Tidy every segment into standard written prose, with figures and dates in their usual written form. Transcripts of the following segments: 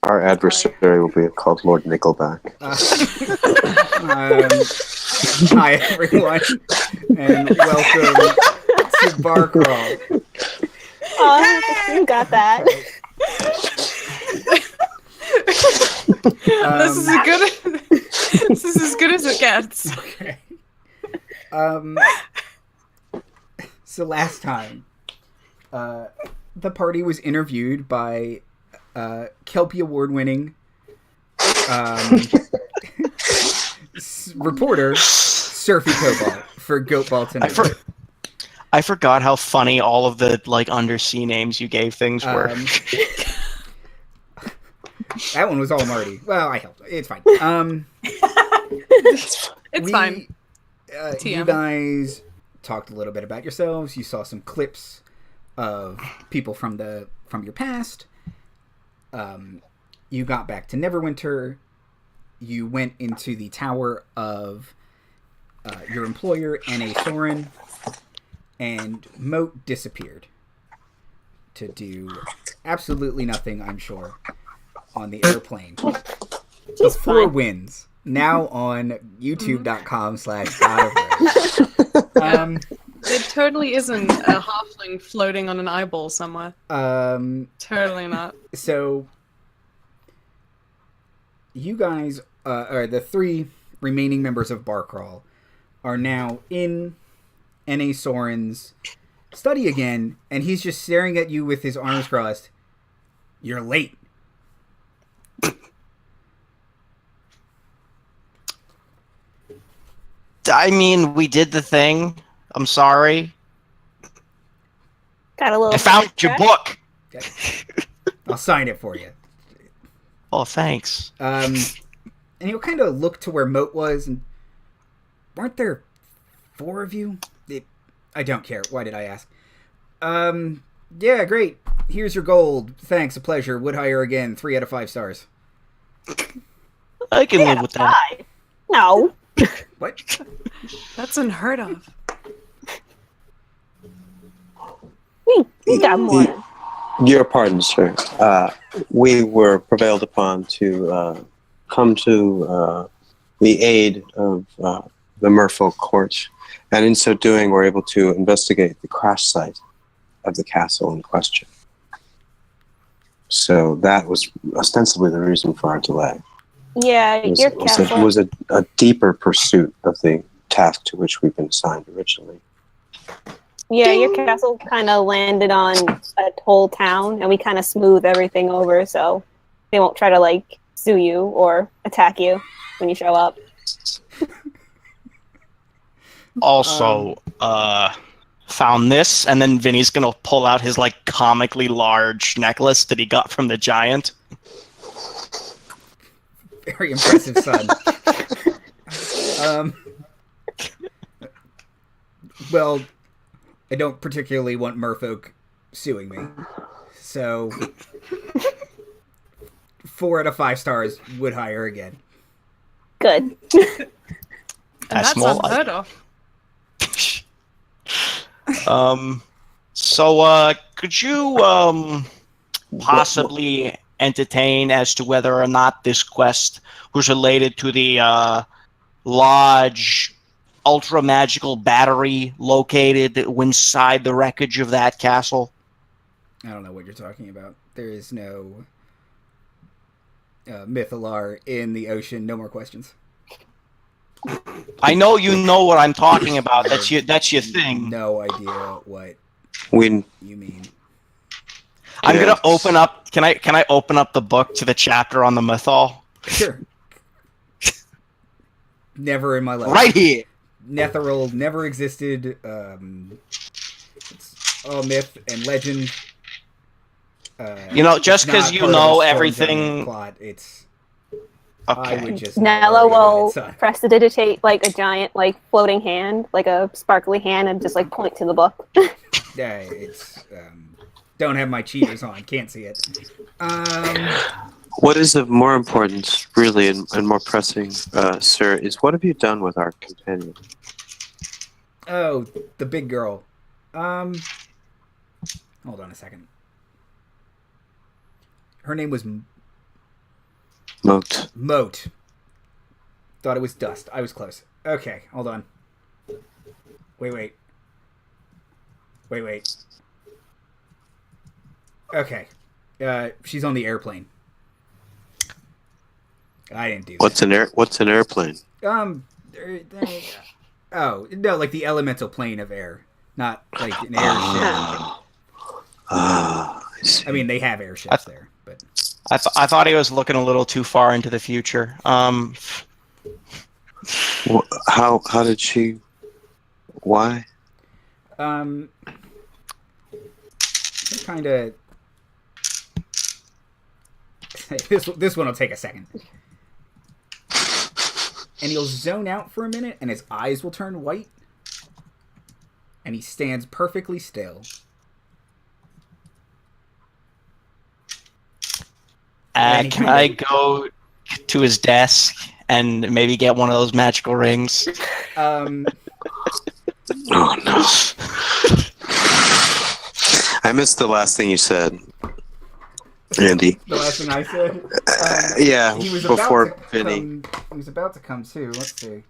Our adversary will be called Lord Nickelback. Hi, everyone, and welcome to BAAR Crawl. Oh, you got that. This is as good as it gets. Okay. So last time, the party was interviewed by Kelpie Award-winning reporter Surfy Cobalt for Goatball tonight. I forgot how funny all of the undersea names you gave things were. That one was all Marty. Well, I helped. It's fine. It's fine. You guys talked a little bit about yourselves. You saw some clips of people from your past. You got back to Neverwinter. You went into the tower of your employer, N.A. Soren, and Mote disappeared to do absolutely nothing, I'm sure, on the airplane. The Four Wins, now on youtube.com/godofrage. It totally isn't a halfling floating on an eyeball somewhere. Totally not. So, you guys, or the three remaining members of BAAR Crawl, are now in N.A. Soren's study again, and he's just staring at you with his arms crossed. You're late. I mean, we did the thing. I'm sorry. Got a little. I found your book. I'll sign it for you. Oh, thanks. And he'll kind of look to where Mote was, and weren't there 4 of you? I don't care. Why did I ask? Yeah, great. Here's your gold. Thanks, a pleasure. Would hire again. 3 out of 5 stars. I can live with that. No. What? That's unheard of. We got more. Your pardon, sir. We were prevailed upon to come to the aid of the Merfolk Court, and in so doing, we're able to investigate the crash site of the castle in question. So that was ostensibly the reason for our delay. Yeah, your castle. It was a deeper pursuit of the task to which we've been assigned originally. Yeah, your castle kind of landed on a whole town, and we kind of smooth everything over, so they won't try to sue you or attack you when you show up. Also, found this, and then Vinny's gonna pull out his comically large necklace that he got from the giant. Very impressive, son. Well, I don't particularly want merfolk suing me, so 4 out of 5 stars would hire again. Good. That's unheard of. So, could you possibly entertain as to whether or not this quest was related to the large ultra magical battery located inside the wreckage of that castle? I don't know what you're talking about. There is no Mythalar in the ocean. No more questions. I know you know what I'm talking about. That's your thing. No idea what you mean. I'm gonna open up. Can I open up the book to the chapter on the Mythal? Sure. Never in my life. Right here. Netheril never existed. It's all myth and legend. Just because you know everything. Plot, it's. Okay. I would just Nella will prestidigitate a giant floating hand, a sparkly hand, and just point to the book. Yeah, it's don't have my cheaters on, can't see it. What is of more importance, really, and more pressing, sir, is what have you done with our companion? Oh, the big girl. Hold on a second. Her name was Mote. Mote. Thought it was dust. I was close. Okay, hold on. Wait. Okay. She's on the airplane. I didn't do that. What's an airplane? Oh, no, like the elemental plane of air. Not like an airship. I see. I mean, they have airships there, but... I thought he was looking a little too far into the future. How did she... Why? Kind of... This one will take a second. And he'll zone out for a minute, and his eyes will turn white. And he stands perfectly still. Can I go to his desk and maybe get one of those magical rings? Oh, no. I missed the last thing you said, Andy. The last thing I said? Yeah, he was before about to Vinnie. He was about to come too. Let's see.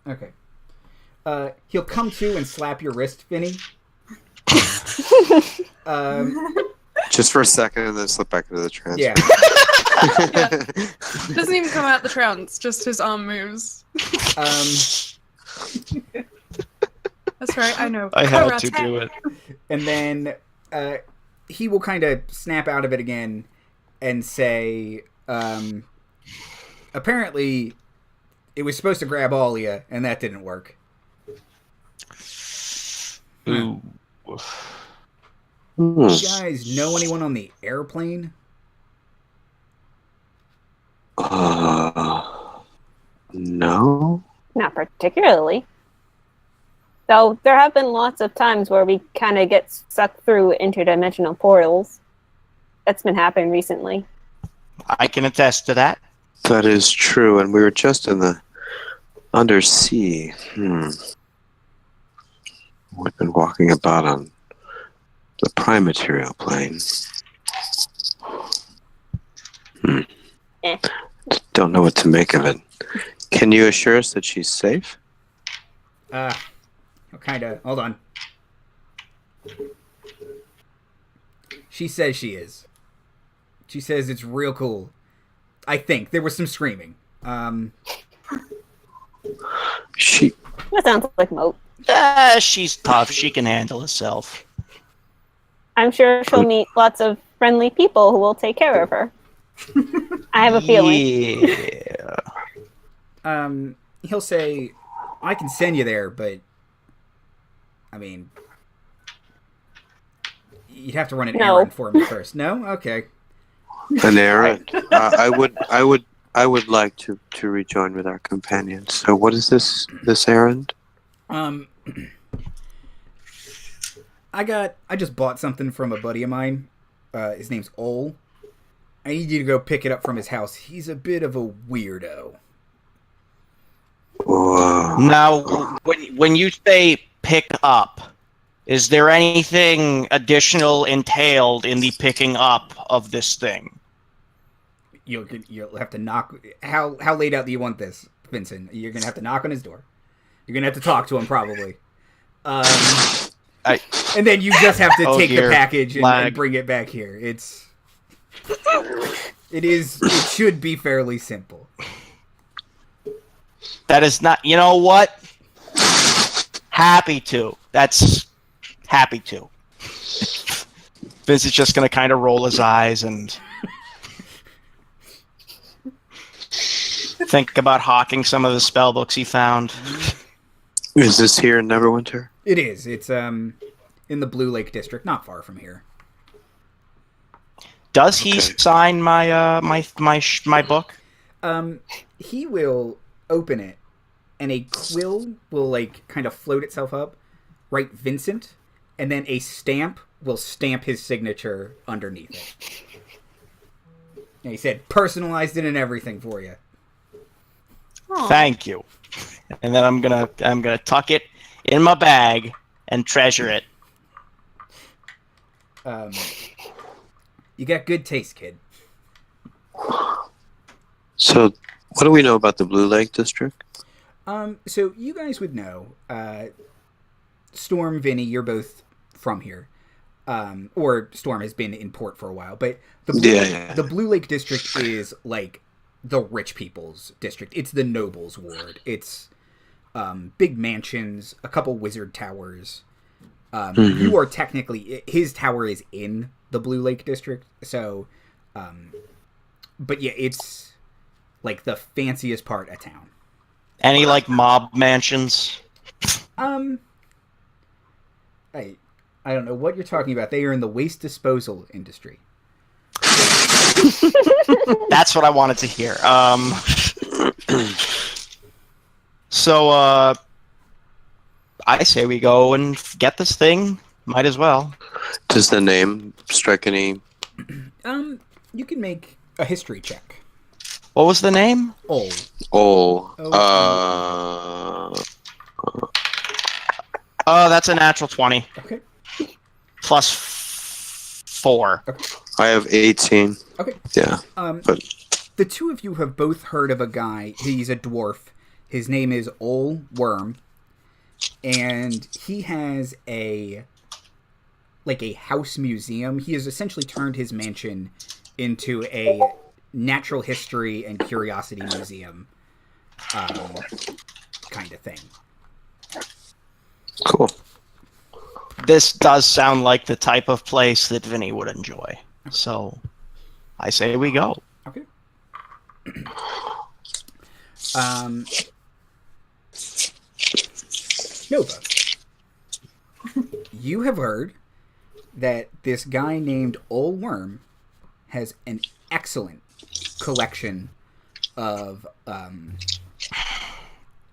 Okay. He'll come to and slap your wrist, Vinnie. Just for a second and then slip back into the trance. Yeah. Doesn't even come out the trance, just his arm moves. That's right, I know. I had to do it. And then he will kind of snap out of it again and say, apparently it was supposed to grab all of you, and that didn't work. Ooh. You guys know anyone on the airplane? No. Not particularly. Though there have been lots of times where we kind of get sucked through interdimensional portals. That's been happening recently. I can attest to that. That is true, and we were just in the undersea. We've been walking about on the prime material plane. Don't know what to make of it. Can you assure us that she's safe? Kind of. Hold on. She says she is. She says it's real cool. I think. There was some screaming. She... That sounds like Mote. She's tough. She can handle herself. I'm sure she'll meet lots of friendly people who will take care of her. I have a feeling. Yeah. He'll say, I can send you there, but I mean, you'd have to run an errand for me first. No? Okay. An errand. I would like to rejoin with our companions. So what is this errand? I just bought something from a buddy of mine. His name's Ole. I need you to go pick it up from his house. He's a bit of a weirdo. Whoa. Now, when you say pick up, is there anything additional entailed in the picking up of this thing? You'll have to knock. How laid out do you want this, Vincent? You're gonna have to knock on his door. You're gonna have to talk to him probably. And then you just have to take the package and bring it back here. It should be fairly simple. That is not. You know what? Happy to. That's happy to. Vince is just gonna kind of roll his eyes and think about hawking some of the spell books he found. Is this here in Neverwinter? It is. It's in the Blue Lake District, not far from here. Does he sign my my book? He will open it, and a quill will kind of float itself up, write Vincent, and then a stamp will stamp his signature underneath it. And he said, personalized it and everything for you. Aww. Thank you. And then I'm gonna tuck it in my bag and treasure it. You got good taste, kid. So, what do we know about the Blue Lake District? So you guys would know. Storm, Vinnie, you're both from here. Or Storm has been in port for a while, but the Blue Lake District is like the rich people's district. It's the nobles' ward. It's big mansions, a couple wizard towers. You are technically, his tower is in the Blue Lake District, so, but yeah, it's like the fanciest part of town. Any like mob mansions? I don't know what you're talking about. They are in the waste disposal industry. That's what I wanted to hear. So, I say we go and get this thing. Might as well. Does the name strike any? You can make a history check. What was the name? Ole. Oh. That's a natural 20. Okay. Plus 4. Okay. I have 18. Okay. Yeah. But the two of you have both heard of a guy. He's a dwarf. His name is Ole Wyrm, and he has a house museum. He has essentially turned his mansion into a natural history and curiosity museum kind of thing. cool. This does sound like the type of place that Vinnie would enjoy. So, I say we go. Okay. Nova, you have heard that this guy named Ole Wyrm has an excellent collection of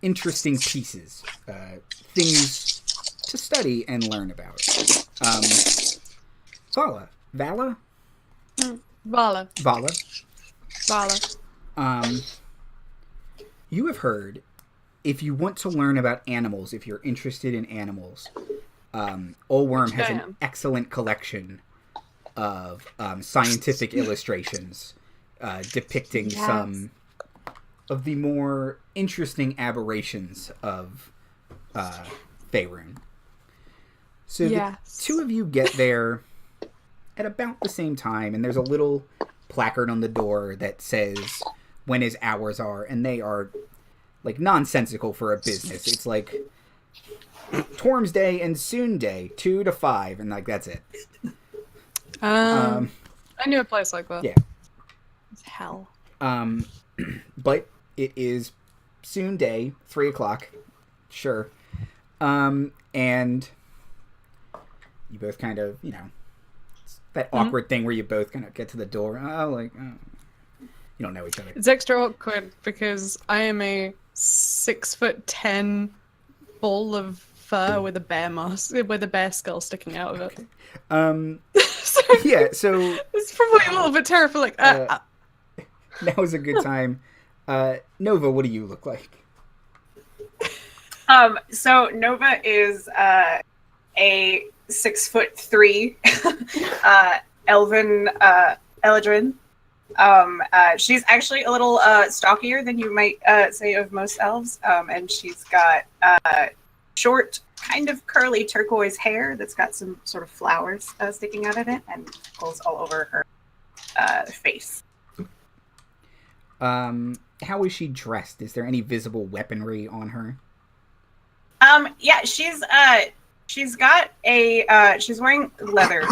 interesting pieces, things to study and learn about. Vala. You have heard, if you want to learn about animals, if you're interested in animals, Ole Wyrm has an excellent collection of scientific illustrations depicting some of the more interesting aberrations of Faerun. So the two of you get there at about the same time, and there's a little placard on the door that says when his hours are, and they are like nonsensical for a business. It's like Torm's Day and Soon Day, 2 to 5, and like that's it. I knew a place like that. Yeah. It's hell. But it is Soon Day, 3 o'clock. Sure. And you both kind of, it's that awkward thing where you both kind of get to the door. You don't know each other. It's extra awkward because I am a 6'10" ball of fur with a bear with a bear skull sticking out of it. So it's probably a little bit terrifying. Now is a good time. Nova, what do you look like? So Nova is a 6'3" Elven Eladrin. She's actually a little stockier than you might say of most elves, and she's got short, kind of curly turquoise hair that's got some sort of flowers sticking out of it, and goes all over her face. How is she dressed? Is there any visible weaponry on her? Yeah, she's got she's wearing leather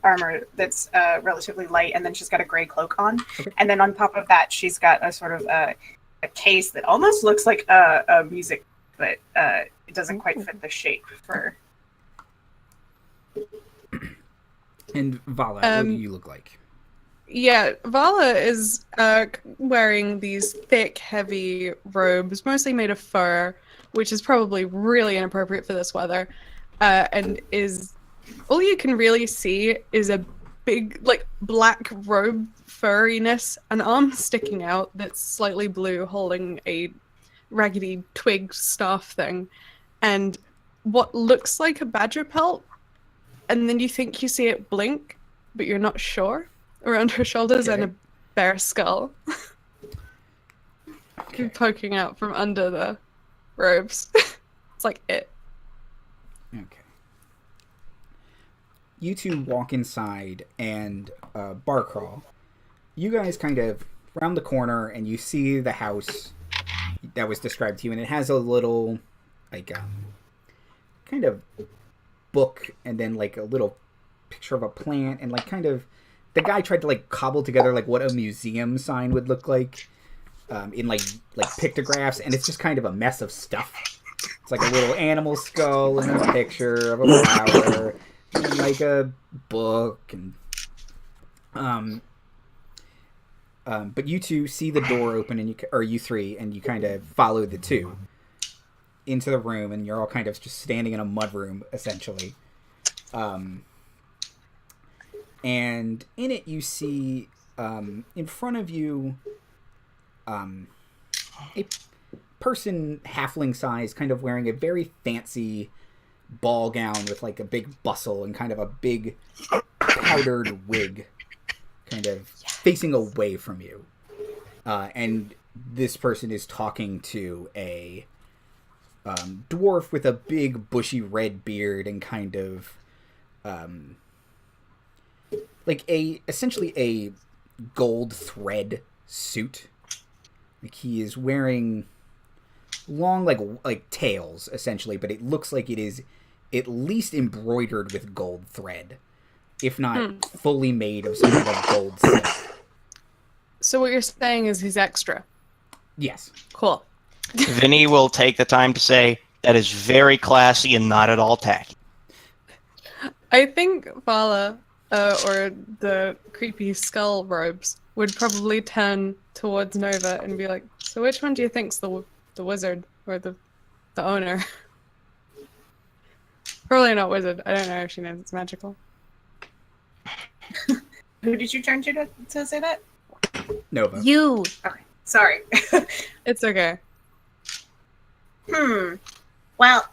armor that's relatively light, and then she's got a gray cloak on. Okay. And then on top of that, she's got a sort of a case that almost looks like a music, but it doesn't quite fit the shape for. And Vala, what do you look like? Yeah, Vala is wearing these thick, heavy robes, mostly made of fur, which is probably really inappropriate for this weather, and is... all you can really see is a big, black robe furriness, an arm sticking out that's slightly blue, holding a raggedy twig staff thing, and what looks like a badger pelt, and then you think you see it blink, but you're not sure, around her shoulders, and a bear skull poking out from under the robes. It's like it. Okay. You two walk inside and BAAR Crawl. You guys kind of round the corner and you see the house that was described to you, and it has a little, like, kind of book and then, like, a little picture of a plant, and, like, kind of, the guy tried to, like, cobble together, like, what a museum sign would look like in, like pictographs, and it's just kind of a mess of stuff. It's like a little animal skull and a picture of a flower and, like, a book, and but you two see the door open, and you three, and you kind of follow the two into the room, and you're all kind of just standing in a mudroom, essentially. And in it, you see in front of you a person, halfling size, kind of wearing a very fancy ball gown with, like, a big bustle and kind of a big powdered wig, kind of facing away from you. And this person is talking to a dwarf with a big bushy red beard and kind of like essentially a gold thread suit. Like, he is wearing long, like tails, essentially, but it looks like it is at least embroidered with gold thread, if not fully made of some kind of gold silk. So what you're saying is he's extra? Yes. Cool. Vinnie will take the time to say, that is very classy and not at all tacky. I think Vala, or the creepy skull robes, would probably turn towards Nova and be like, so which one do you think's the wizard or the owner? Probably not wizard. I don't know if she knows it's magical. Who did you turn to say that? Nova. You. Okay, sorry. It's okay. Well,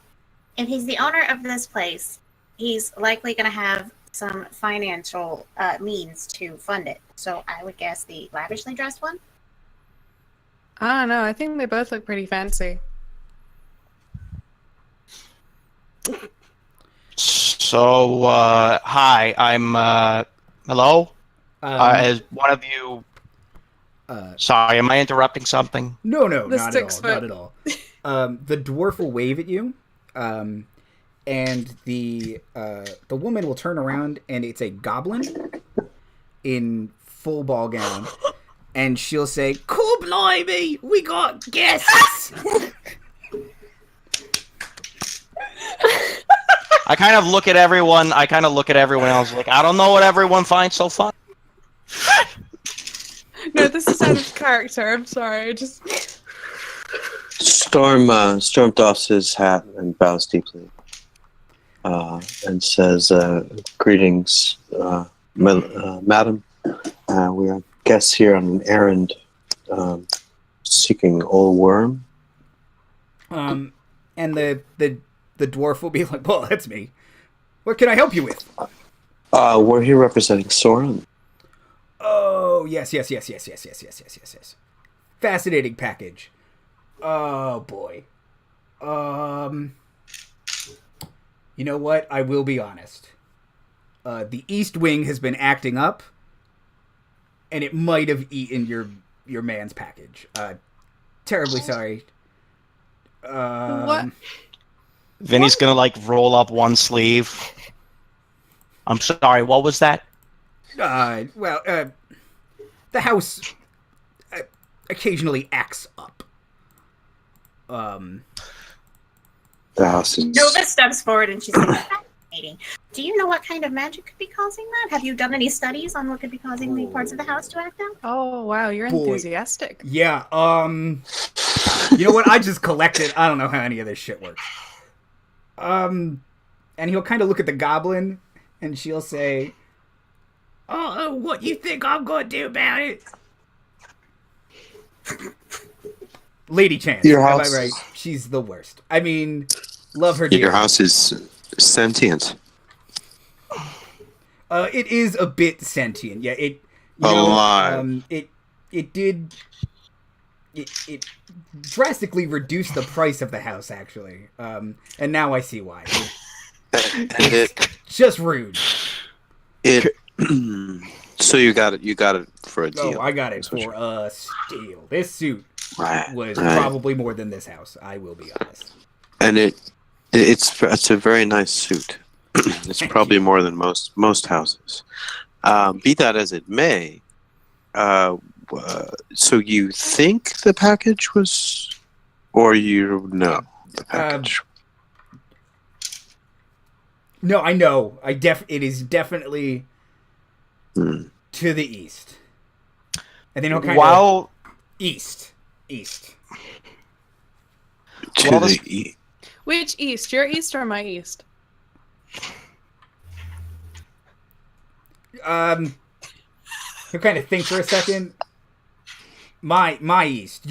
if he's the owner of this place, he's likely going to have some financial means to fund it. So I would guess the lavishly dressed one. I don't know. I think they both look pretty fancy. So, hi, I'm, hello? Is one of you... sorry, am I interrupting something? No, The not at all. 6 Not at all. The dwarf will wave at you, and the woman will turn around, and it's a goblin in full ball gown, and she'll say, "Cool, blimey, we got guests." I kind of look at everyone else like, I don't know what everyone finds so fun. No, this is out of character. I'm sorry. Storm doffs his hat and bows deeply, and says, "Greetings, madam. We are guests here on an errand, seeking Ole Wyrm." And the dwarf will be like, "Well, that's me. What can I help you with?" We're here representing Soren. Oh, yes. Fascinating package. Oh, boy. You know what? I will be honest. The East Wing has been acting up, and it might have eaten your man's package. Terribly sorry. What? Vinny's gonna, like, roll up one sleeve. I'm sorry, what was that? The house occasionally acts up. The house is... Nova steps forward and she's like, fascinating. Do you know what kind of magic could be causing that? Have you done any studies on what could be causing the parts of the house to act out? Oh, wow, you're Boy. enthusiastic. Yeah, you know what? I just collected. I don't know how any of this shit works. And he'll kind of look at the goblin, and she'll say, "Oh, what you think I'm gonna do about it?" Lady Chance. Your Am house- I right? She's the worst. I mean, love her Your dearly. house is sentient. It is a bit sentient. Yeah, Alive. It drastically reduced the price of the house, actually. And now I see why. And it Just rude. So you got it for a deal. Oh, I got it for a steal. This suit Right. was probably more than this house. I will be honest. And it's a very nice suit. It's probably more than most houses. Be that as it may, so you think the package was, or you know the package? No, I know. It is definitely to the east. And they know kind of east. To Well, the east. Which east? Your east or my east? You kind of think for a second. My east.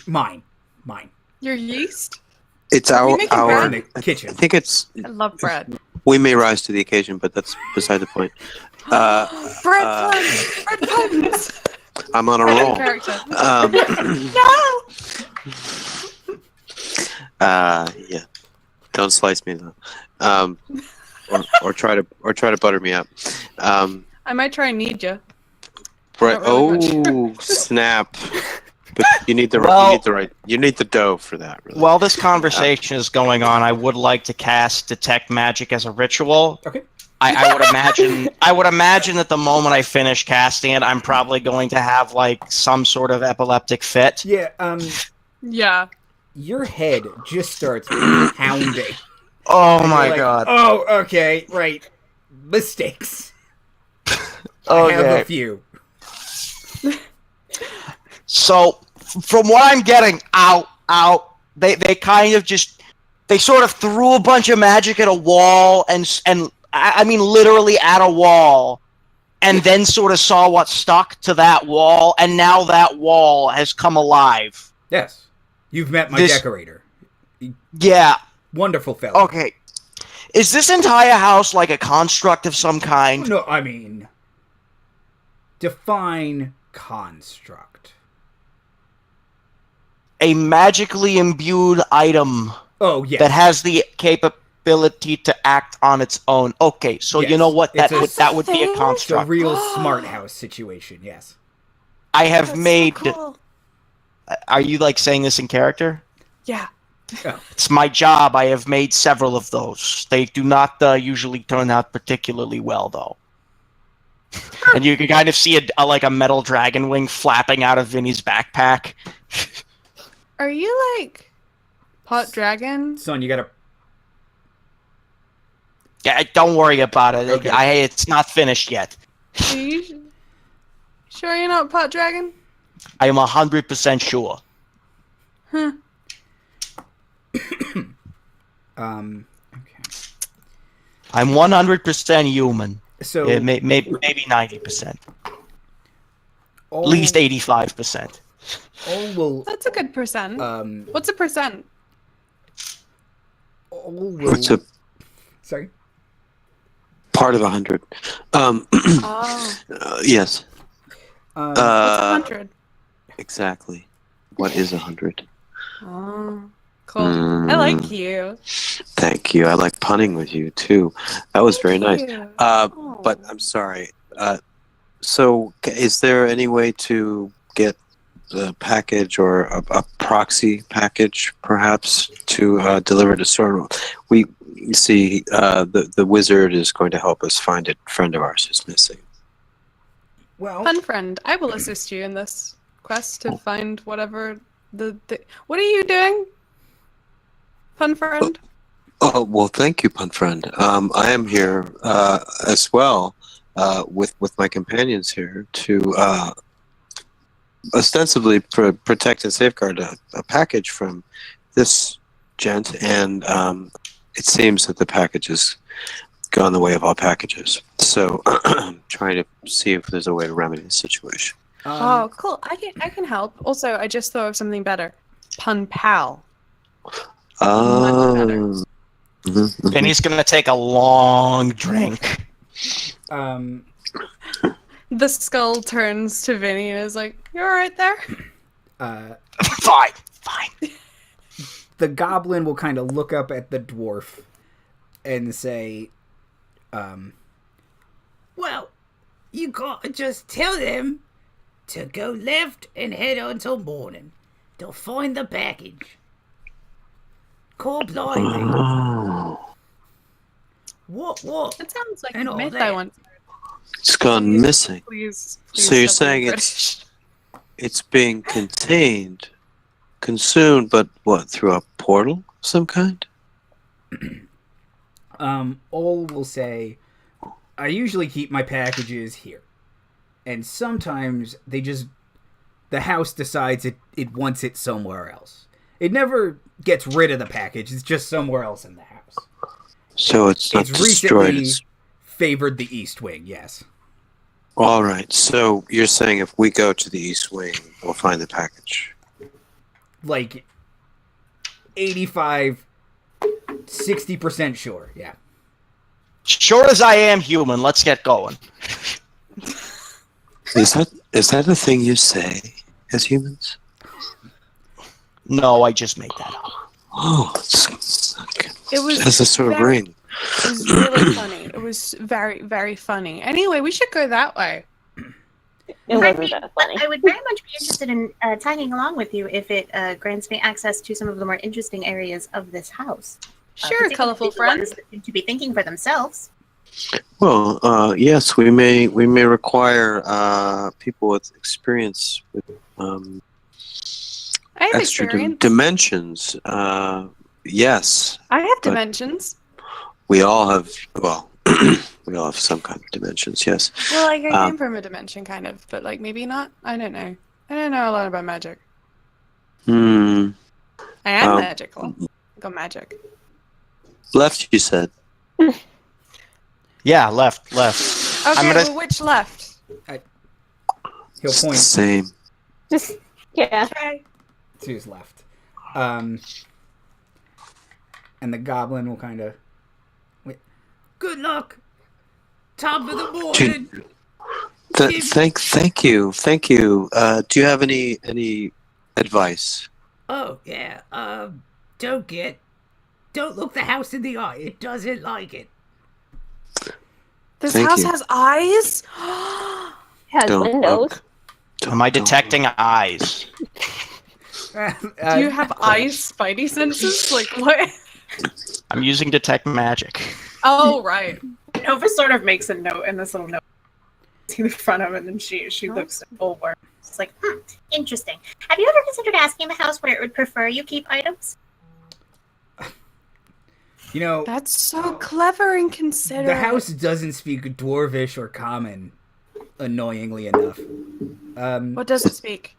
Mine. Your yeast? It's Are we our making In bread? the kitchen. I think it's. I love bread. We may rise to the occasion, but that's beside the point. Bread puns! Bread puns! I'm on a Bread roll. character. Yeah. Don't slice me though. Or try to butter me up. I might try and knead you. Right. Not really Oh, snap! But you need the you need the dough for that. Really. While this conversation is going on, I would like to cast Detect Magic as a ritual. Okay. I would imagine that the moment I finish casting it, I'm probably going to have like some sort of epileptic fit. Yeah, Yeah. your head just starts pounding. Oh And my you're like, god. Oh, okay, right. Mistakes. I have a few. So, from what I'm getting, they kind of just, they sort of threw a bunch of magic at a wall, and I mean literally at a wall, and then sort of saw what stuck to that wall, and now that wall has come alive. Yes. You've met my This- decorator. Yeah, Wonderful fellow. okay. Is this entire house like a construct of some kind? No, I mean... Define construct. A magically imbued item Oh, yes. that has the capability to act on its own. Okay, so Yes. you know what? That It's would be a It's a construct. real smart house situation, yes. I have made. So cool. Are you like saying this in character? Yeah. It's my job. I have made several of those. They do not usually turn out particularly well, though. And you can kind of see a metal dragon wing flapping out of Vinnie's backpack. Are you like Pot Dragon? Son, you gotta... Yeah, don't worry about it. Okay. It's not finished yet. Are you sure you're not Pot Dragon? I am 100% sure. Huh. Okay. I'm 100% human. So... Yeah, maybe 90%. all, At least 85%. all will... That's a good percent. Um, What's a percent? all will... It's a Sorry? part of 100. Oh. Yes. What's Uh, 100? exactly. What is 100? Oh. Cool. I like you. Thank you. I like punning with you too. That was very nice. you. But I'm sorry. So, is there any way to get the package or a proxy package, perhaps, to deliver to store? We see the wizard is going to help us find it. A friend of ours is missing. Well... Fun friend, I will assist you in this quest to find whatever the... What are you doing? Fun friend? Oh, well, thank you, Pun Friend. I am here as well with my companions here to ostensibly protect and safeguard a package from this gent, and it seems that the package has gone the way of all packages. So I'm trying to see if there's a way to remedy the situation. Oh, cool. I can help. Also, I just thought of something better. Pun Pal. Much better. Mhm, mhm. Vinnie's gonna take a long drink. The skull turns to Vinnie and is like, "You all right there?" Fine. The goblin will kind of look up at the dwarf and say, well, you gotta just tell them to go left and head on till morning. They'll find the package. Call blindly. What? That sounds like And a all myth that. I once. It's gone missing. Please So you're stop being saying British. it's being consumed, but what, through a portal of some kind? Ole will say, I usually keep my packages here. And sometimes the house decides it wants it somewhere else. It never gets rid of the package, it's just somewhere else in the house. So it's not It's destroyed. recently favored the East Wing, yes. All right. So you're saying if we go to the East Wing, we'll find the package. Like 85, 60% sure, yeah. Sure as I am human, let's get going. Is that a thing you say as humans? No, I just made that up. Oh, it's okay. It was Has a sort of very- ring. It was really funny. It was very, very funny. Anyway, we should go that way. It I wasn't mean, that funny. I would very much be interested in tagging along with you if it grants me access to some of the more interesting areas of this house. Sure, Particularly colorful the friend. ones that seem to be thinking for themselves. Well, yes, we may require people with experience with I have extra experience. dimensions. Yes, I have but- dimensions. we all have. Well, we all have some kind of dimensions. Yes. Well, like I came from a dimension, kind of, but like maybe not. I don't know. I don't know a lot about magic. Hmm. I am Um, magical. I got magic. Left, you said. Yeah, left. Okay, well, which left? He'll It's the point same. Just, yeah. Okay. to his left. And the goblin will kind of... Good luck! Top of the morning! Thank you. Do you have any advice? Oh, yeah. Don't look the house in the eye. It doesn't like it. This Thank house you. has eyes. Has Don't windows. look. Am I detecting eyes? Do you have eyes, spidey senses? Like what? I'm using detect magic. Oh, right. Nova sort of makes a note in this little note to the front of it, and she looks at Ole Wyrm. It's like, interesting. Have you ever considered asking the house where it would prefer you keep items? You know, That's so clever and considerate. the house doesn't speak Dwarvish or Common, annoyingly enough. What does it speak?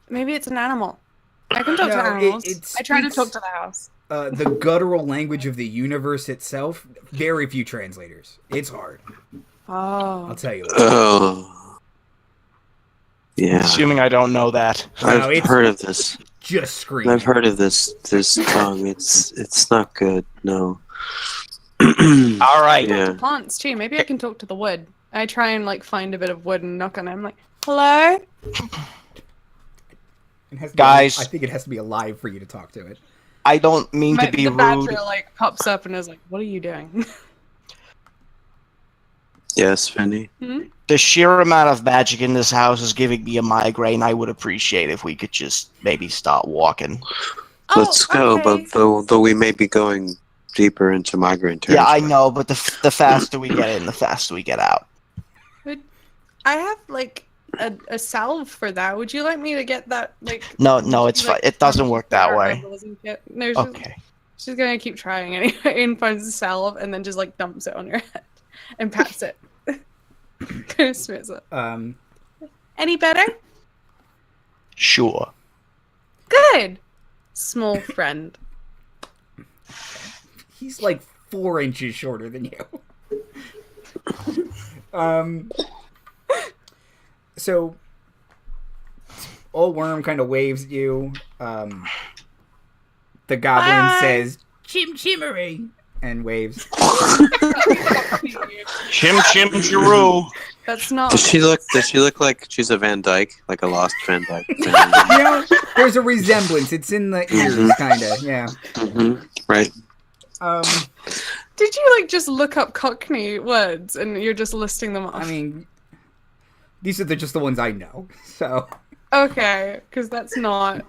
Maybe it's an animal. I can talk to No, animals. it I try to speaks- talk to the house. The guttural language of the universe itself, very few translators. It's hard. I'll Oh. tell you what. Oh. Yeah. Assuming I don't know that. No, I've it's- heard of this. Just scream. I've heard of this tongue. It's not good. No. All right. Yeah. Plants too. Maybe I can talk to the wood. I try and like find a bit of wood and knock on it. I'm like, hello? It has to be- Guys. I think it has to be alive for you to talk to it. I don't mean to be the rude. badger like pops up and is like, what are you doing? Yes, Vinnie. The sheer amount of magic in this house is giving me a migraine. I would appreciate if we could just maybe start walking. Let's go. okay. But though we may be going deeper into migraine Yeah, I territory. know, but the faster we get in, the faster we get out. I have like a salve for that. Would you like me to get that? Like, No, it's fine. like, It doesn't work that way. herbals and shit? No, she's, Okay. she's gonna keep trying anyway and finds the salve and then just like dumps it on your head and pats it. Kind of smears it. Any better? Sure. Good. Small friend. He's like 4 inches shorter than you. So, Ole Wyrm kind of waves at you. The goblin Bye. says, "Chim chimmery," and waves. Shim shim Giroux. That's not. Does she look like she's a Van Dyke, like a lost Van Dyke? Yeah, there's a resemblance. It's in the ears, kind of. Yeah. Mm-hmm. Right. Did you like just look up Cockney words and you're just listing them off? I mean, these are just the ones I know. So. Okay, because that's not.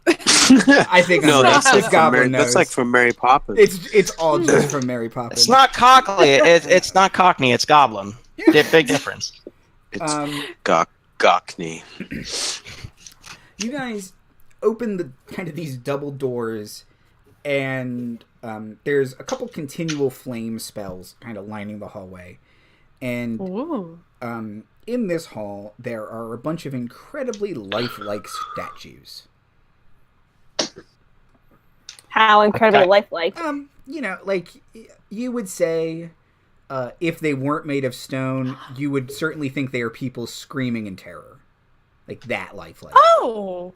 I think no, that's like from Mary Poppins. It's all just from Mary Poppins. It's not Cockney. It's not Cockney. It's Goblin. Big difference. It's Gockney. You guys open the kind of these double doors, and there's a couple continual flame spells kind of lining the hallway, and in this hall there are a bunch of incredibly lifelike statues. How incredibly lifelike. Like you would say, if they weren't made of stone, you would certainly think they are people screaming in terror, like that lifelike. Oh.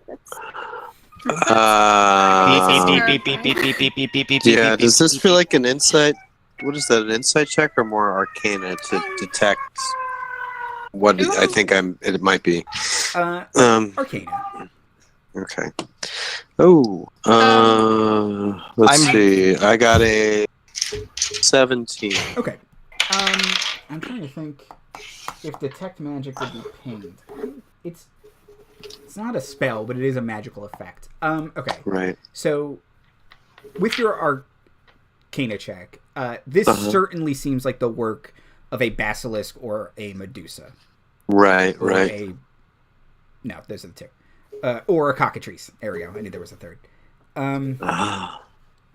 Yeah. Does this feel like an insight? What is that? An insight check or more Arcana to detect what I think it might be? Arcana. Okay. Oh, let's see. I got a 17. Okay. I'm trying to think if detect magic would be pinged. It's not a spell, but it is a magical effect. Okay. Right. So, with your Arcana check, this certainly seems like the work of a basilisk or a Medusa. Right. No, those are the two. Or a cockatrice. There we go. I knew there was a third.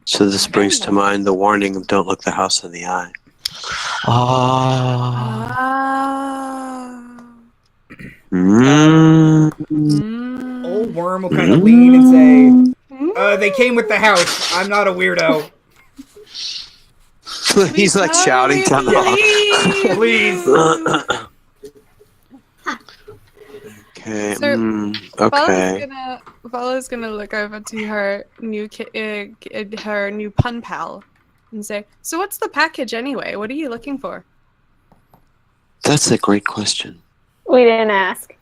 So this brings to mind the warning of don't look the house in the eye. Ole Wyrm will kind of lean and say, they came with the house. I'm not a weirdo. He's like shouting down the hall. Please. Okay. So, okay. Vala's gonna look over to her new pun pal and say, "So what's the package anyway? What are you looking for?" That's a great question. We didn't ask.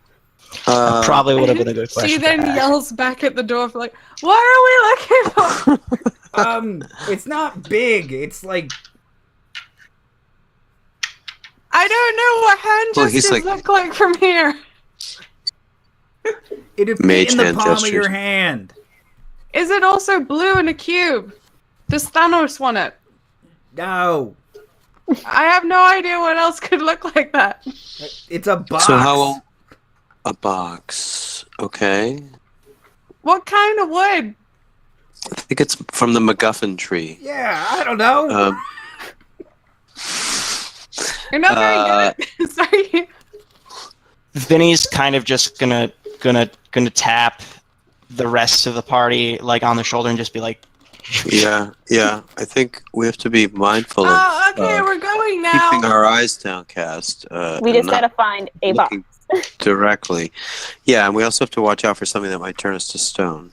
Probably would have been a good question. She then yells back at the door for like, "What are we looking for?" It's not big. It's like I don't know what hand gestures look like from here. It'd fit in the palm of your hand. Is it also blue in a cube? Does Thanos want it? No. I have no idea what else could look like that. It's a box. So a box. Okay. What kind of wood? I think it's from the MacGuffin tree. Yeah, I don't know. You're not very good. Sorry. Vinny's kind of just gonna tap the rest of the party like on the shoulder and just be like, Yeah. I think we have to be mindful of we're going now. Keeping our eyes downcast. We just gotta find a box. Directly. Yeah, and we also have to watch out for something that might turn us to stone.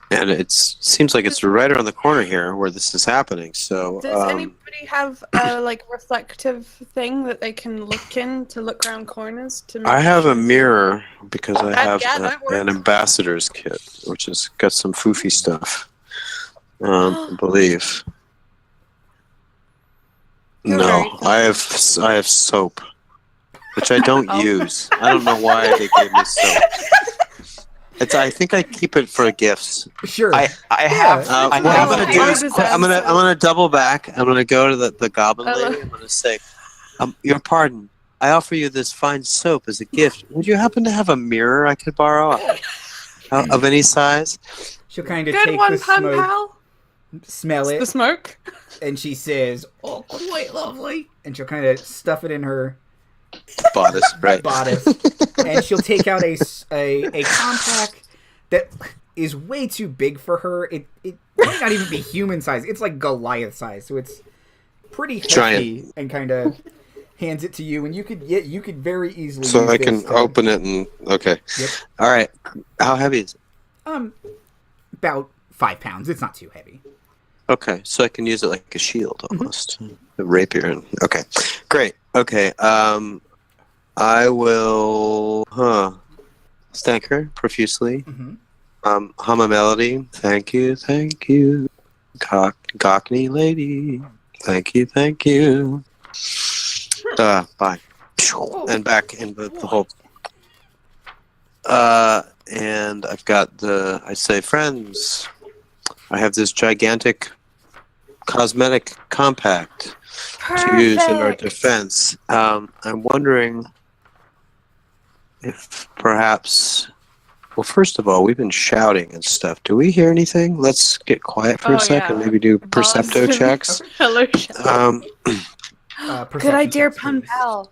And it seems like it's right around the corner here where this is happening. So, does anybody have a reflective thing that they can look in to look around corners? I have a mirror because I have an ambassador's kit, which has got some foofy stuff. I believe. No, I have soap, which I don't use. I don't know why they gave me soap. I think I keep it for gifts. Sure. I have. What I'm gonna do is I'm gonna double back. I'm gonna go to the goblin lady. I'm gonna say, "Your pardon. I offer you this fine soap as a gift. Would you happen to have a mirror I could borrow of any size?" She'll kind of Good take one, the pun smoke, pal. smell it, The smoke. and she says, "Oh, quite lovely." And she'll kind of stuff it in her bodice, right? And she'll take out a compact that is way too big for her. It might not even be human size. It's like Goliath size, so it's pretty hefty. And kind of hands it to you, and you could very easily. So I can open it and okay. Yep. All right. How heavy is it? About 5 pounds. It's not too heavy. Okay, so I can use it like a shield almost. A rapier. Okay, great. Okay, I will thank her profusely. Hum a melody. Thank you, Cockney lady. Thank you. Bye. And back in the whole. And I've got I say, friends, I have this gigantic cosmetic compact to use in our defense. I'm wondering if perhaps, well, first of all, we've been shouting and stuff. Do we hear anything? Let's get quiet for a second. Yeah. Maybe do percepto checks. Hello. Good idea, Pun Pal.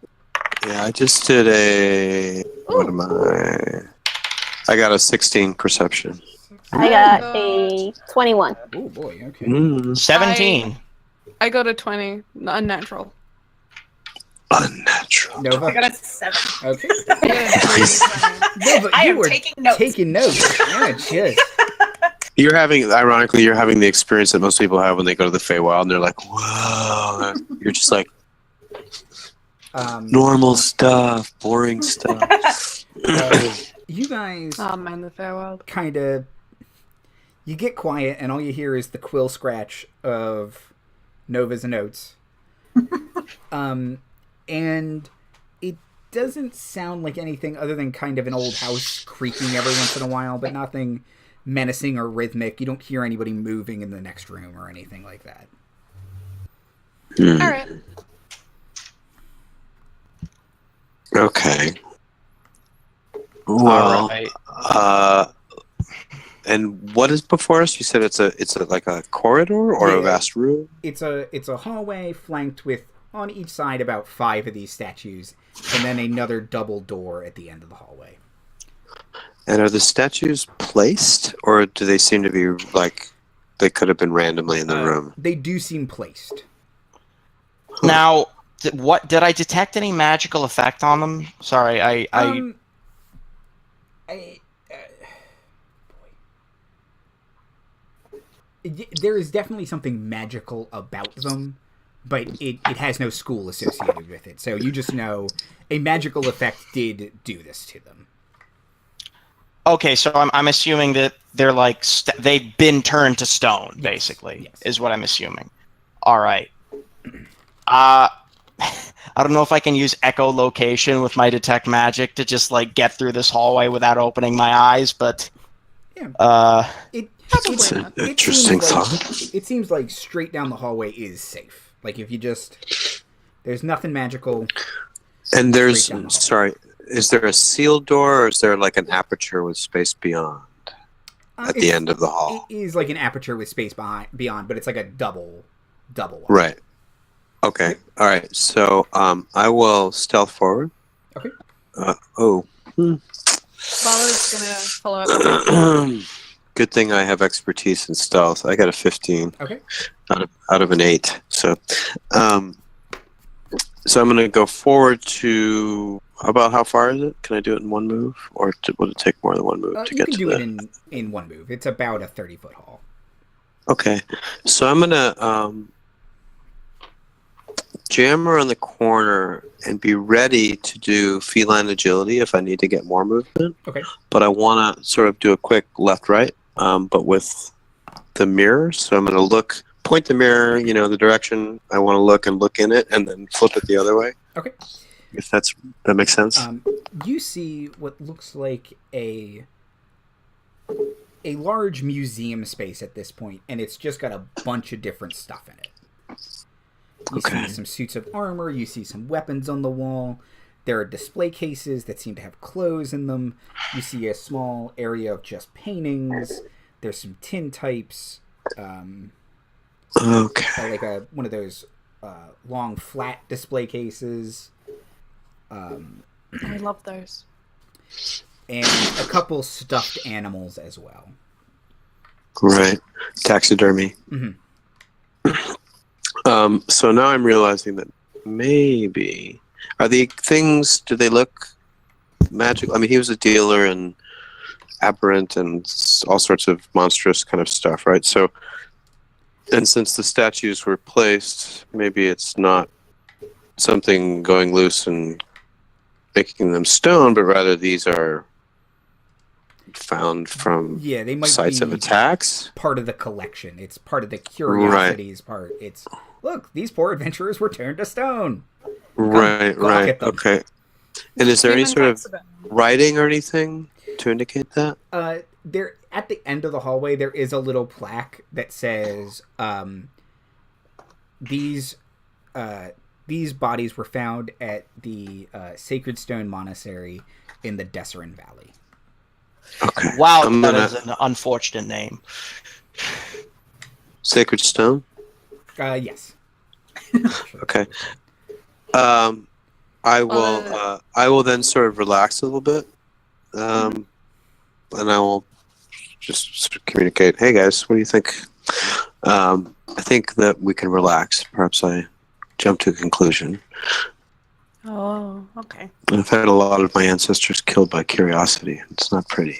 Yeah, I just did what am I got a 16 perception. I got a 21. Oh boy, okay. 17. I got a 20, unnatural. Unnatural. Nova. I got a 7. Okay. I am taking notes. Taking notes. Yeah, just. Ironically, you're having the experience that most people have when they go to the Feywild, and they're like, "Whoa!" You're just like, normal stuff, boring stuff. You guys, Oh man, the Feywild. kind of, you get quiet, and all you hear is the quill scratch of Nova's notes. And it doesn't sound like anything other than kind of an old house creaking every once in a while, but nothing menacing or rhythmic. You don't hear anybody moving in the next room or anything like that. All right. Okay. All Well, right. and what is before us? You said it's like a corridor or a Yeah. vast room. It's a hallway flanked with, on each side, about 5 of these statues, and then another double door at the end of the hallway. And are the statues placed, or do they seem to be like they could have been randomly in the room? They do seem placed. Now, what did I detect any magical effect on them? Sorry, there is definitely something magical about them, but it has no school associated with it. So you just know a magical effect did do this to them. Okay, so I'm assuming that they're like they've been turned to stone, basically, Yes. is what I'm assuming. All right. I don't know if I can use echolocation with my detect magic to just like get through this hallway without opening my eyes, but It's an interesting thought. It seems like straight down the hallway is safe. Like if you just, there's nothing magical. And there's, Straight down the hallway. sorry, is there a sealed door, or is there like an aperture with space beyond at the end of the hall? It is like an aperture with space beyond, but it's like a double one. Right. Okay. All right. So I will stealth forward. Okay. Vala's gonna follow up. Good thing I have expertise in stealth. I got a 15. Okay. Out of an 8. So I'm going to go forward to about how far is it? Can I do it in one move, or would it take more than one move to You get can to do the? it in one move. It's about a 30-foot hall. Okay. So I'm going to jam around the corner and be ready to do feline agility if I need to get more movement. Okay. But I want to sort of do a quick left-right, but with the mirror. So I'm going to point the mirror, the direction I want to look in it, and then flip it the other way. Okay. If that makes sense. You see what looks like a large museum space at this point, and it's just got a bunch of different stuff in it. You see some suits of armor, you see some weapons on the wall. There are display cases that seem to have clothes in them. You see a small area of just paintings. There's some tin types. Like one of those long flat display cases. I love those. And a couple stuffed animals as well. Right. Taxidermy. Mm-hmm. So now I'm realizing that maybe are the things, do they look magical? I mean, he was a dealer in aberrant and all sorts of monstrous kind of stuff, right? So And since the statues were placed, maybe it's not something going loose and making them stone, but rather these are found from They might sites be of attacks. part of the collection. It's part of the curiosities part. It's, look, these poor adventurers were turned to stone. Right. Gawk at them. Okay. And is there any Human sort of accident. writing or anything to indicate that? There at the end of the hallway there is a little plaque that says these bodies were found at the Sacred Stone Monastery in the Desserin Valley. Okay. Wow, I'm that gonna- is an unfortunate name. Sacred Stone? Yes. Okay. I will then sort of relax a little bit. And I will just sort of communicate, hey guys, what do you think? I think that we can relax. Perhaps I jump to a conclusion. Oh, okay. I've had a lot of my ancestors killed by curiosity. It's not pretty.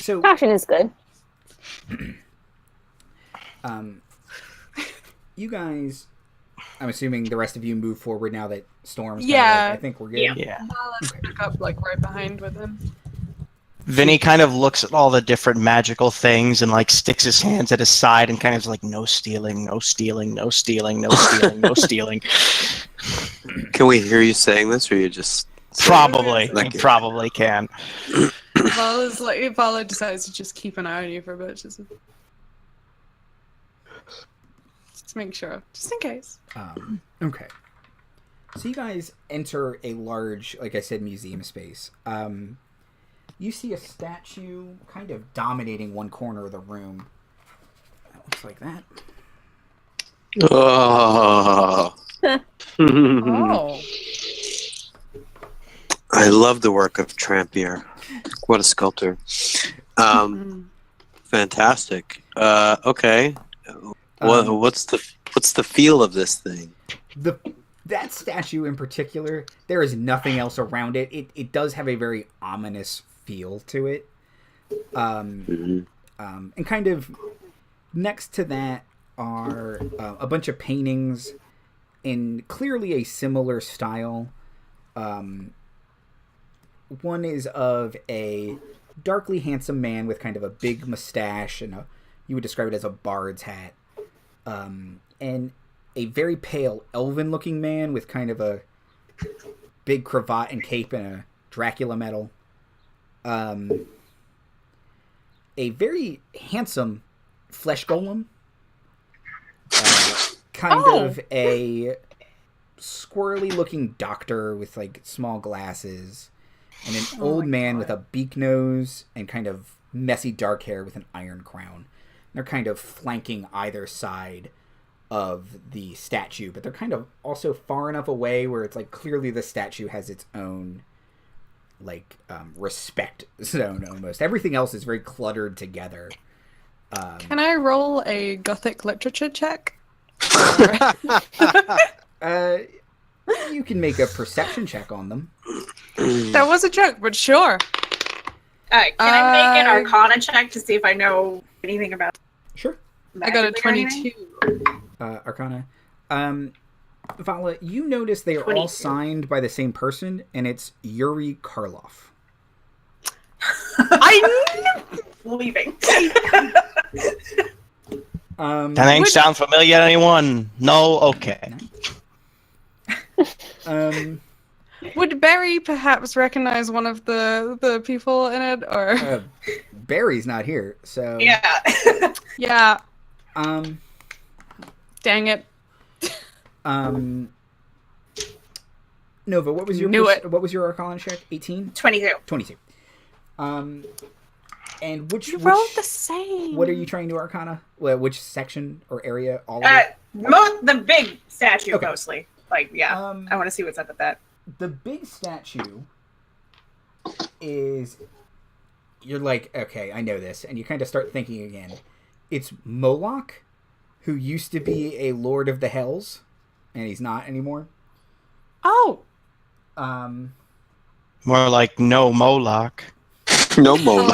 So Caution is good. you guys, I'm assuming the rest of you move forward now that Storm's Yeah. I think we're good. Yeah. Yeah. Vala's back up like right behind with him. Vinny kind of looks at all the different magical things and like sticks his hands at his side and kind of is like, no stealing, no stealing, no stealing, no stealing, no stealing. Can we hear you saying this, or you just Probably. Like- You probably can. Vala decides to just keep an eye on you for a bit, just make sure, just in case. Okay. So you guys enter a large, like I said, museum space. You see a statue kind of dominating one corner of the room. That looks like that. Oh. Oh, I love the work of Trampier. What a sculptor. Fantastic. Okay. What's the feel of this thing? That statue in particular, there is nothing else around it. It does have a very ominous feel to it. And kind of next to that are a bunch of paintings in clearly a similar style. One is of a darkly handsome man with kind of a big mustache and you would describe it as a bard's hat. And a very pale elven-looking man with kind of a big cravat and cape and a Dracula medal. A very handsome flesh golem. Of a squirrely-looking doctor with like small glasses. And an old man with a beak nose and kind of messy dark hair with an iron crown. They're kind of flanking either side of the statue, but they're kind of also far enough away where it's like clearly the statue has its own like respect zone almost. Everything else is very cluttered together. can I roll a Gothic literature check? You can make a perception check on them. That was a joke, but sure. Can I make an Arcana check to see if I know anything about? Sure. I got a magically or anything? 22. Arcana. Vala, you notice they are all 22. signed by the same person, and it's Yuri Karloff. I'm leaving. That name sound familiar to anyone? No? Okay. Would Barry perhaps recognize one of the people in it, or? Barry's not here, so Yeah. Yeah. Dang it. Nova, what was your Knew it. what was your Arcana check? 18? 22. 22. And which You rolled the same. what are you trying to Arcana? Well, which section or area? All of it? The big statue Okay. mostly. Like, yeah. I want to see what's up with that. The big statue is, you're like, okay, I know this, and you kind of start thinking again. It's Moloch, who used to be a Lord of the Hells, and he's not anymore. Oh. More like no Moloch. No Mola.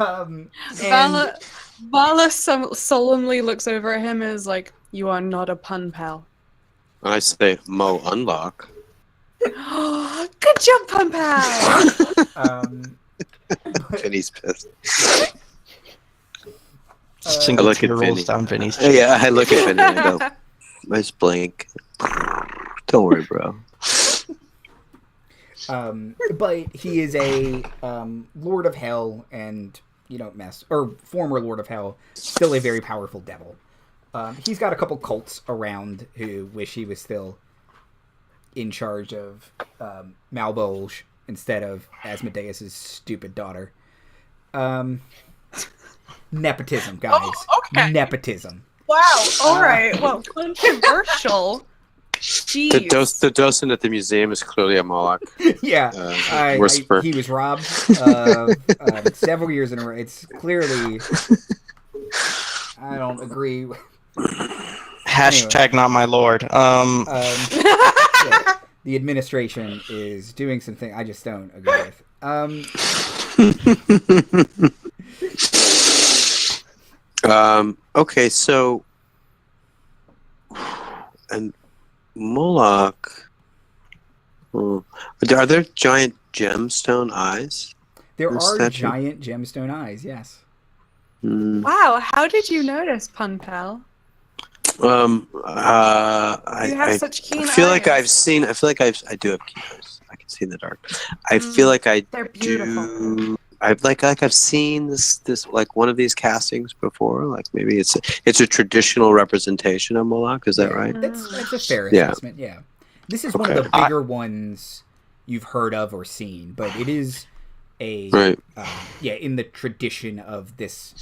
Oh. And Vala solemnly looks over at him and is like, "You are not a pun pal." I say Mo unlock. Good job, pun pal. Vinny's pissed. Single I look tear at rolls Vinny. down Vinny's. Yeah, I look at Vinny and I go, nice blink. Don't worry, bro. But he is a Lord of Hell and, former Lord of Hell, still a very powerful devil. He's got a couple cults around who wish he was still in charge of Malbolge instead of Asmodeus' stupid daughter. Nepotism, guys. Oh, okay. Nepotism. Wow. All right. Well, controversial. Jeez. The docent at the museum is clearly a Moloch. Yeah, Whisper. he was robbed several years in a row. It's clearly... I don't agree. Hashtag not my lord. Yeah, the administration is doing something I just don't agree with. Okay, so... And Moloch... Are there giant gemstone eyes? There The are statue? giant gemstone eyes, yes. Wow. How did you notice, pun pal? I You have such keen feel like eyes. I do have keen eyes. I can see in the dark. I feel like I They're beautiful. do. I've seen this like one of these castings before. Like maybe it's a traditional representation of Moloch. Is that right? That's a fair Yeah. assessment, yeah. This is one of the bigger ones you've heard of or seen, but it is a... Right. In the tradition of this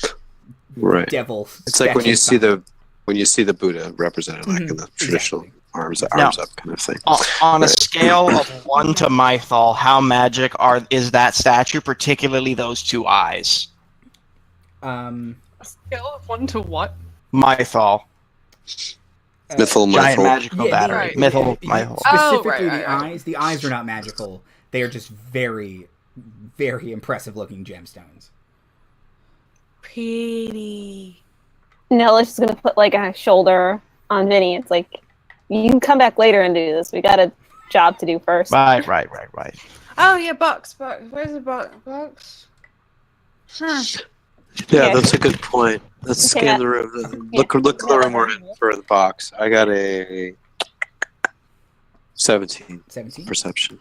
Right. devil. It's like when you see statue. the Buddha represented like in the traditional Exactly. arms Now- up kind of thing. On a Right. scale of 1 to Mythal, how magic is that statue, particularly those two eyes? Um, A scale of 1 to what? Mythal. Mythal, Giant mythal. magical yeah, battery. right. Mythal, Mythal. specifically right, the right. eyes. The eyes are not magical. They are just very, very impressive looking gemstones. Pretty. Nella's just gonna put like a shoulder on Vinny. It's like, you can come back later and do this. We got a job to do first. Right. Oh, yeah, box. Where's the box? Huh. Yeah, Yeah. that's a good point. Let's Okay. scan the room. Look the room we're in for the box. I got a 17 17? perception.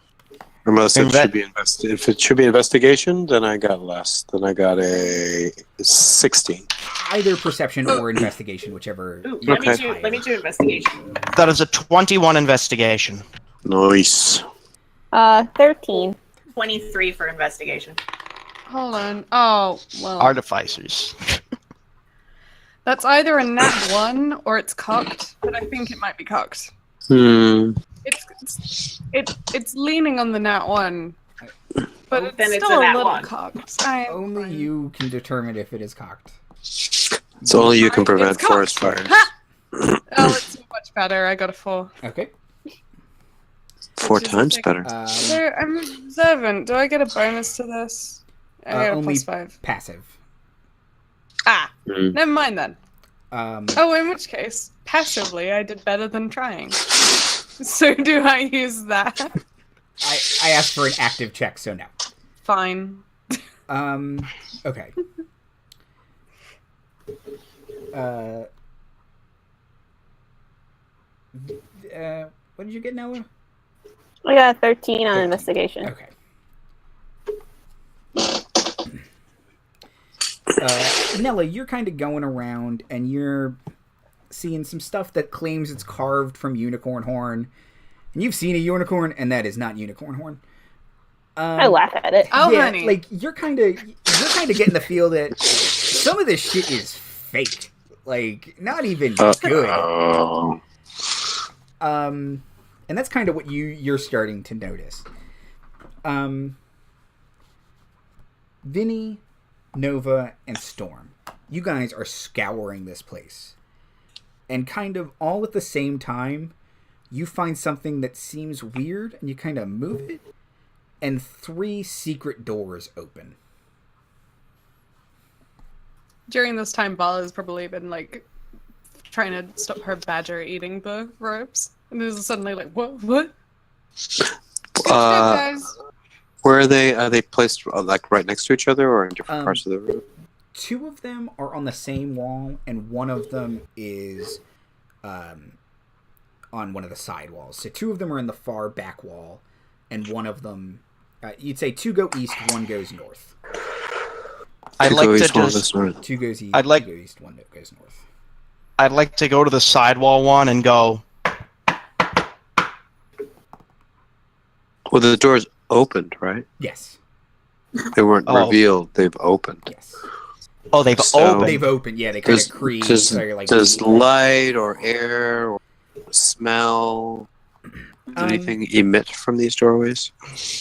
Unless it should be if it should be investigation, then I got less. Then I got a 16. Either perception or investigation, whichever. Ooh, you Okay. higher. let me do investigation. That is a 21 investigation. Nice. 13. 23 for investigation. Hold on. Oh, well. Artificers. That's either a nat 1 or it's cocked, but I think it might be cocked. It's leaning on the nat 1, but it's Then it's still a nat little 1. cocked. Only you can determine if it is cocked. It's only you can prevent It's forest cocked. fires. Oh, it's much better. I got a 4. Okay. 4 Which is times sick. better. So I'm observant. Do I get a bonus to this? I got a Only +5. passive. Never mind then. Um, Oh, in which case, passively, I did better than trying. So do I use that? I asked for an active check, so no. Fine. Okay. What did you get, Nella? I got a 13 on investigation. Okay. Nella, you're kind of going around and you're seeing some stuff that claims it's carved from unicorn horn. And you've seen a unicorn, and that is not unicorn horn. I laugh at it. Oh, yeah, honey. like you're kind of getting the feel that some of this shit is fake. Like, not even good. Oh. And that's kind of what you're starting to notice. Vinnie, Nova, and Storm, you guys are scouring this place. And kind of all at the same time, you find something that seems weird, and you kind of move it, and 3 secret doors open. During this time, Vala's probably been like trying to stop her badger eating the ropes, and there's suddenly like, what? Guys. Where are they? Are they placed like right next to each other, or in different parts of the room? 2 of them are on the same wall, and one of them is on one of the side walls. So 2 of them are in the far back wall, and one of them, you'd say 2 go east, 1 goes north. I'd like to East, just. 2 goes east, I'd like- 2 go east, 1 goes north. I'd like to go to the sidewall one and go. Well, the doors opened, right? Yes. They weren't Oh. revealed. They've opened. Yes. Oh, they've So- opened. They've opened, yeah, they kind of creep. Does, so you're like, does light or air or smell anything emit from these doorways?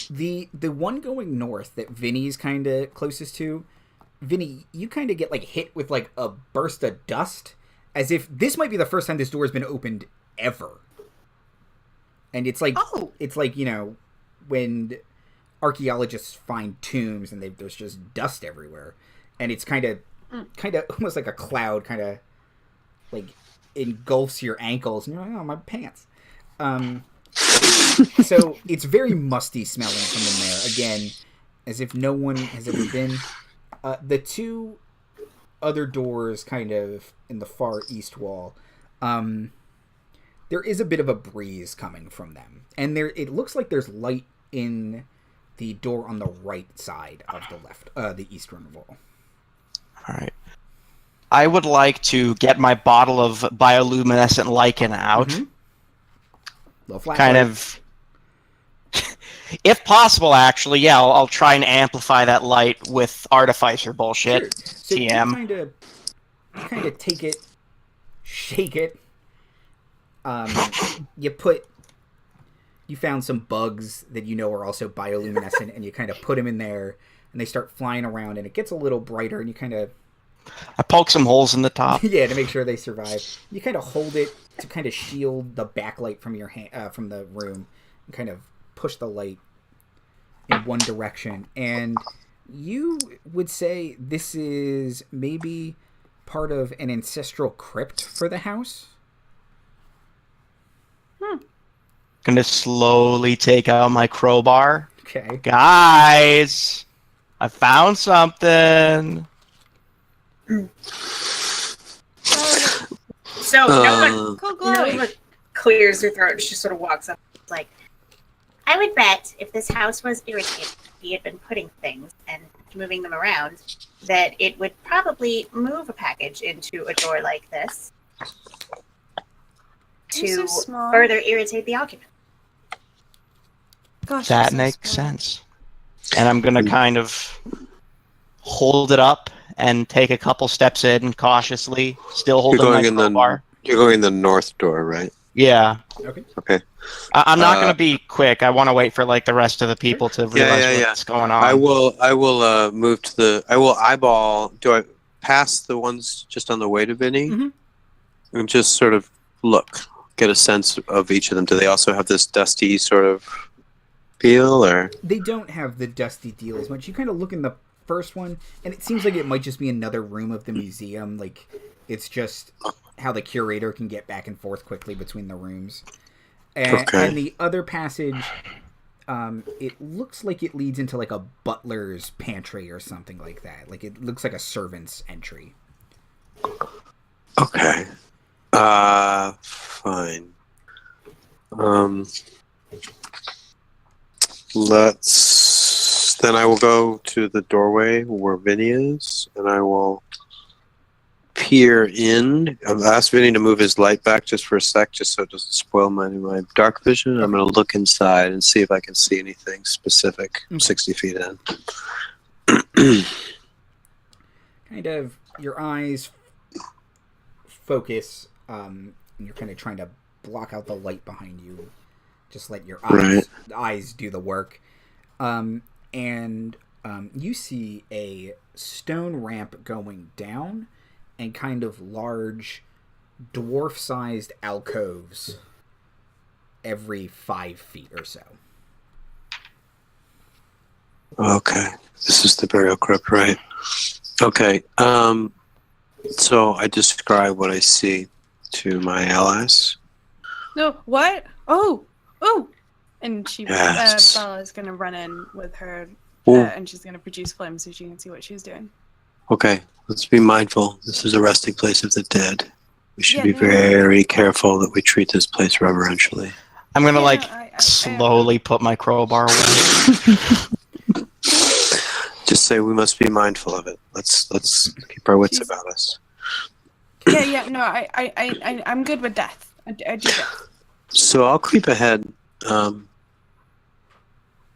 The one going north that Vinny's kind of closest to, Vinny, you kind of get like hit with like a burst of dust, as if this might be the first time this door has been opened ever. And it's like, it's like, you know, when archaeologists find tombs and there's just dust everywhere, and it's kind of almost like a cloud, kind of like engulfs your ankles, and you're like, oh, my pants. So it's very musty smelling from in there. Again, as if no one has ever been. The 2 other doors, kind of in the far east wall, there is a bit of a breeze coming from them, and it looks like there's light in the door on the right side of the eastern wall. All right. I would like to get my bottle of bioluminescent lichen out. Mm-hmm. Little flashlight. Kind of. If possible, actually, yeah, I'll try and amplify that light with Artificer bullshit. Sure. So TM. you kind of take it, shake it. You found some bugs that you know are also bioluminescent, and you kind of put them in there, and they start flying around, and it gets a little brighter, and you kind of I poke some holes in the top. yeah, to make sure they survive. You kind of hold it to kind of shield the backlight from your from the room, and kind of push the light in one direction, and you would say this is maybe part of an ancestral crypt for the house. Gonna slowly take out my crowbar. Okay. Guys, I found something. So Nella, Cool glowing. Nella clears her throat. She sort of walks up. It's like, I would bet if this house was irritated, he had been putting things and moving them around, that it would probably move a package into a door like this You're to so smart. further irritate the occupant. Gosh, That you're so makes smart. sense. And I'm gonna kind of hold it up and take a couple steps in cautiously, still holding my crowbar. You're going in the north door, right? Yeah. Okay. Okay. I'm not gonna be quick. I want to wait for like the rest of the people to realize what's going on. I will move to the. I will eyeball. Do I pass the ones just on the way to Vinny? Mhm. And just sort of get a sense of each of them. Do they also have this dusty sort of feel, or They don't have the dusty deal as much. You kind of look in the first one, and it seems like it might just be another room of the museum. Like, it's just how the curator can get back and forth quickly between the rooms. And the other passage, it looks like it leads into like a butler's pantry or something like that. Like, it looks like a servant's entry. okay? Fine. Then I will go to the doorway where Vinny is, and I will peer in. I've asked Vinny to move his light back just for a sec, just so it doesn't spoil my dark vision. I'm going to look inside and see if I can see anything specific 60 feet in. Kind of, your eyes focus, and you're kind of trying to block out the light behind you. Just let your eyes do the work. And you see a stone ramp going down and kind of large dwarf-sized alcoves every 5 feet or so. Okay. This is the burial crypt, right? Okay. So I describe what I see to my allies. No, what? Oh! And Yes. Bella's gonna run in with her, Ooh. and she's gonna produce flames so she can see what she's doing. Okay. Let's be mindful. This is a resting place of the dead. We should Yeah, be no. very careful that we treat this place reverentially. I'm gonna I slowly put my crowbar away. Just say we must be mindful of it. Let's keep our wits about us. Yeah, no, I'm good with death. I do death. So I'll creep ahead,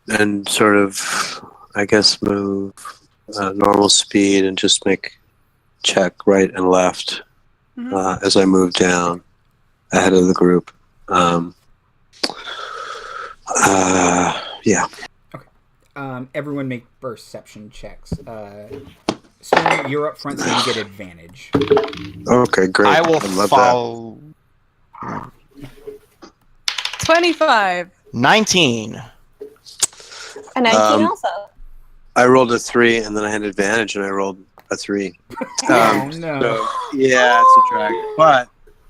and sort of, I guess, move normal speed and just make check right and left as I move down ahead of the group. Yeah. Everyone make perception checks. Storm, you're up front, so you get advantage. Okay, great. I will love follow. 25. 19. And 19 also. I rolled a 3, and then I had advantage, and I rolled a 3. Oh, no. So, yeah, it's a drag.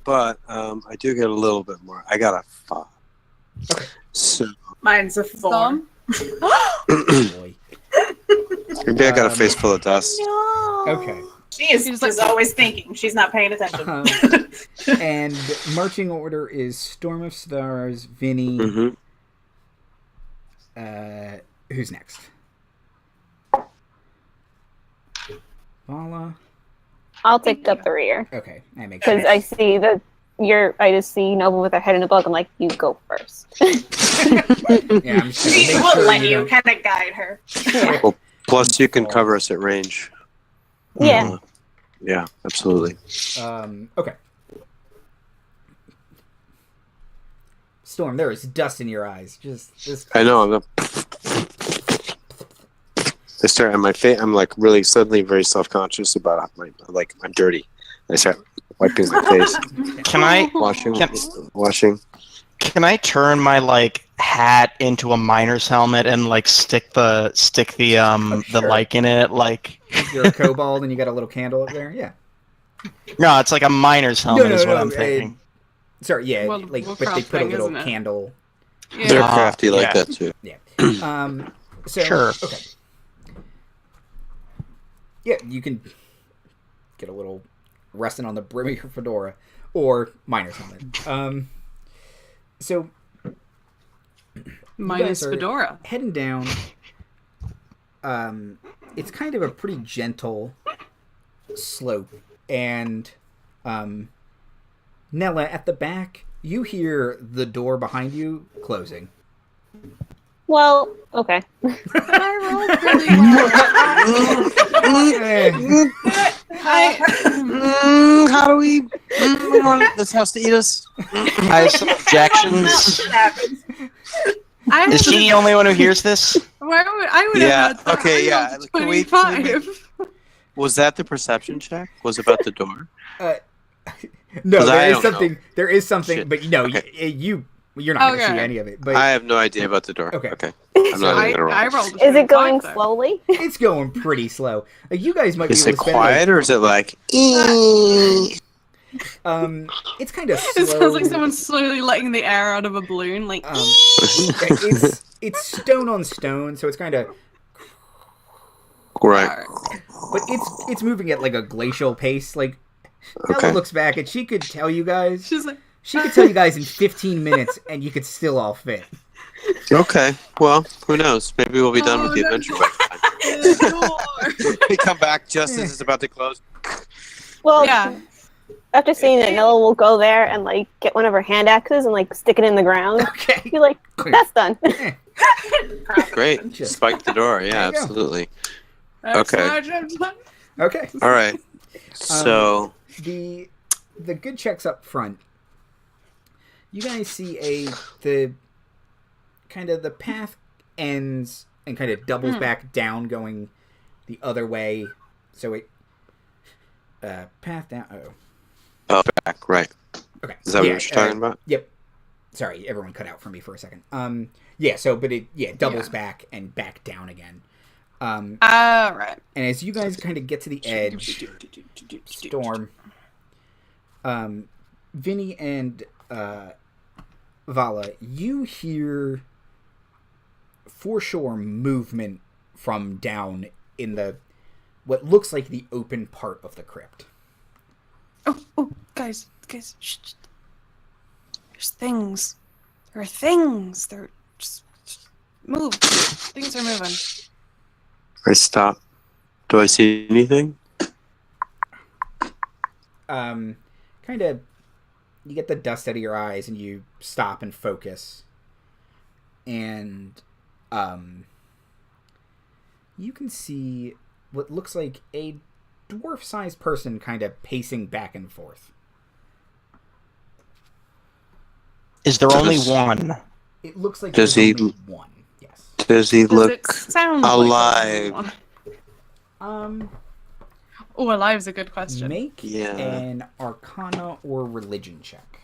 But I do get a little bit more. I got a 5. Okay. So Mine's a 4. Thumb? Boy. maybe I got a face full of dust. Okay. She's She's just like- always thinking. She's not paying attention. And marching order is Storm of Stars, Vinnie. Mm-hmm. Who's next? Vala. I'll take up the rear. Okay, that makes Because sense. I see that I just see Nova with her head in a book. I'm like, you go first. Yeah, I'm just gonna She make will sure let you you don't- kind of guide her. Yeah. Plus, you can cover us at range. Yeah. Yeah, absolutely. Okay. Storm, there is dust in your eyes. Just. I know. I start on my face. I'm like really suddenly very self-conscious about I'm dirty. I start wiping my face, Can I washing. can I turn my hat into a miner's helmet and stick the Sure. in it You're a kobold and you got a little candle up there. Yeah. No, it's like a miner's helmet is what I'm thinking. Sorry. Yeah. Well, but they Warcraft put a thing, little isn't it? candle. Yeah. They're crafty like yeah. that too. Yeah. So. Sure. Okay. Yeah, you can get a little resting on the brim of your fedora or miner's helmet. So. Minus are Fedora. Heading down. It's kind of a pretty gentle slope, and Nella, at the back, you hear the door behind you closing. Well, okay. I rolled really well. How do we want this house to eat us? I have some objections. Happens. Is she the only one who hears this? I would Yeah, have had that. okay, I yeah. rolled Can we 25. Was that the perception check? Was about the door? No, 'Cause I there is don't know. something. There is something, Shit. but no, Okay. you're not going to see Okay. any of it. But I have no idea about the door. Okay. Okay. I'm not I, even gonna roll. I rolled a Is it going 25 there. slowly? it's going pretty slow. You guys might Is be it able to spend quiet or is it like? it's kind of slow. It sounds like someone's slowly letting the air out of a balloon. Like, It's stone on stone, so it's kind of, Right. but it's moving at like a glacial pace. Like Okay. Nella looks back and she could tell you guys. she's like, She could tell you guys in 15 minutes, and you could still all fit. Okay. Well, who knows? Maybe we'll be done with the no. adventure by the time. We come back just as it's about to close. Well, yeah. after seeing it, Nella will go there and like get one of her hand axes and like stick it in the ground. Okay. Be like, that's done. Great. Just- Spike the door. Yeah, There you go. absolutely. Okay. Okay. All right. So, The good checks up front. You guys see the kind of the path ends and kind of doubles back down, going the other way. So it path down. oh, back. Right. Okay. Is that what you're talking about? Yep. Sorry, everyone cut out for me for a second. Yeah. So, but it doubles back and back down again. Right. And as you guys kind of get to the edge, Storm, Vinnie and Vala, you hear for sure movement from down in the what looks like the open part of the crypt. Oh, guys, shh. There's things. There are things. They're just move. Things are moving. I stop. Do I see anything? Kind of, you get the dust out of your eyes and you stop and focus. And, you can see what looks like a dwarf-sized person kind of pacing back and forth. Is there only one? It looks like Does there's he- only one. Yes. Does he Does look it sound alive? Like oh, alive's a good question. Make Yeah. an Arcana or Religion check.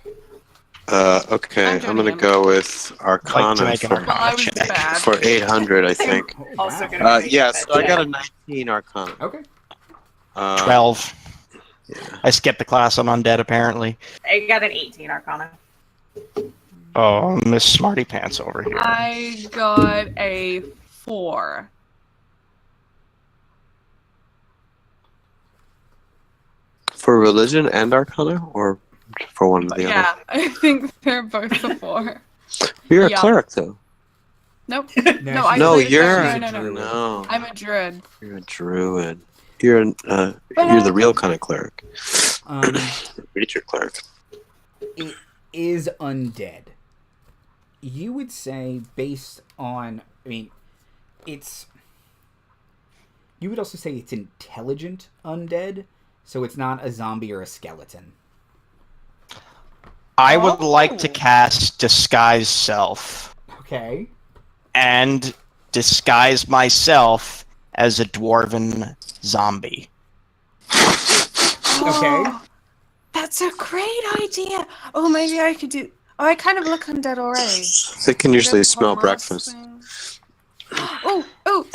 Okay, I'm gonna go with Arcana to make an for, Arcana I was check. bad. for 800, I think. Oh, Also wow. gonna- Yeah, so I got a 19 Arcana. Okay. 12. Yeah. I skipped the class on undead, apparently. I got an 18 Arcana. Oh, Miss Smarty Pants over here. I got a 4. For religion and Arcana, or for one or the Yeah, other? I think they're both a 4. You're a Yeah. cleric, though. Nope. No, I No, played a you're cleric. No. no. I'm a druid. You're a druid. You're the real kind of cleric. Reach your cleric. It is undead. You would say, based on, I mean, it's. You would also say it's intelligent undead, so it's not a zombie or a skeleton. I would like to Oh. cast Disguise Self Okay. and disguise myself as a dwarven zombie. Okay. Oh, that's a great idea. Oh, maybe I could do. Oh, I kind of look undead already. They can usually Good smell Thomas breakfast. thing. Oh.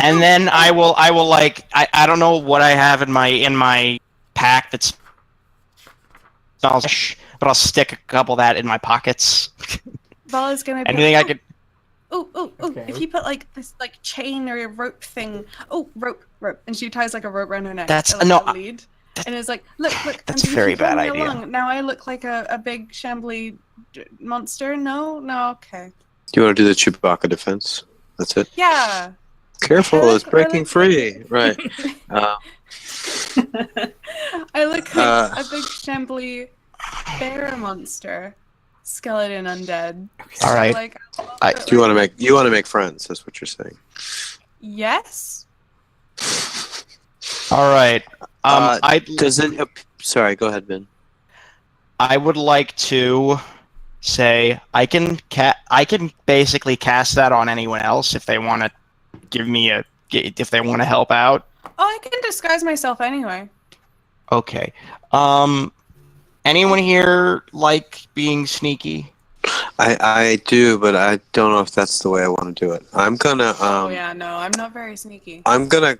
And then I will like I don't know what I have in my pack that smells, but I'll stick a couple of that in my pockets. Vala's gonna be. Anything I could. Oh. Okay. If you put like this like chain or a rope thing. Oh, rope. And she ties like a rope around her neck. That's- like, no, a lead. And it's like, look. That's and a very keep pulling bad me idea. along. Now I look like a big shambly monster. No, okay. Do you want to do the Chewbacca defense? That's it. Yeah. Careful, I it's like- breaking free. Right. I look like a big shambly bear monster, skeleton undead. All right. Like, Do you want to make friends? That's what you're saying. Yes. All right. Does it? Sorry, go ahead, Ben. I would like to say I can basically cast that on anyone else if they want to if they want to help out. Oh, I can disguise myself anyway. Okay. Anyone here like being sneaky? I do, but I don't know if that's the way I want to do it. I'm gonna. Oh yeah, no, I'm not very sneaky. I'm gonna.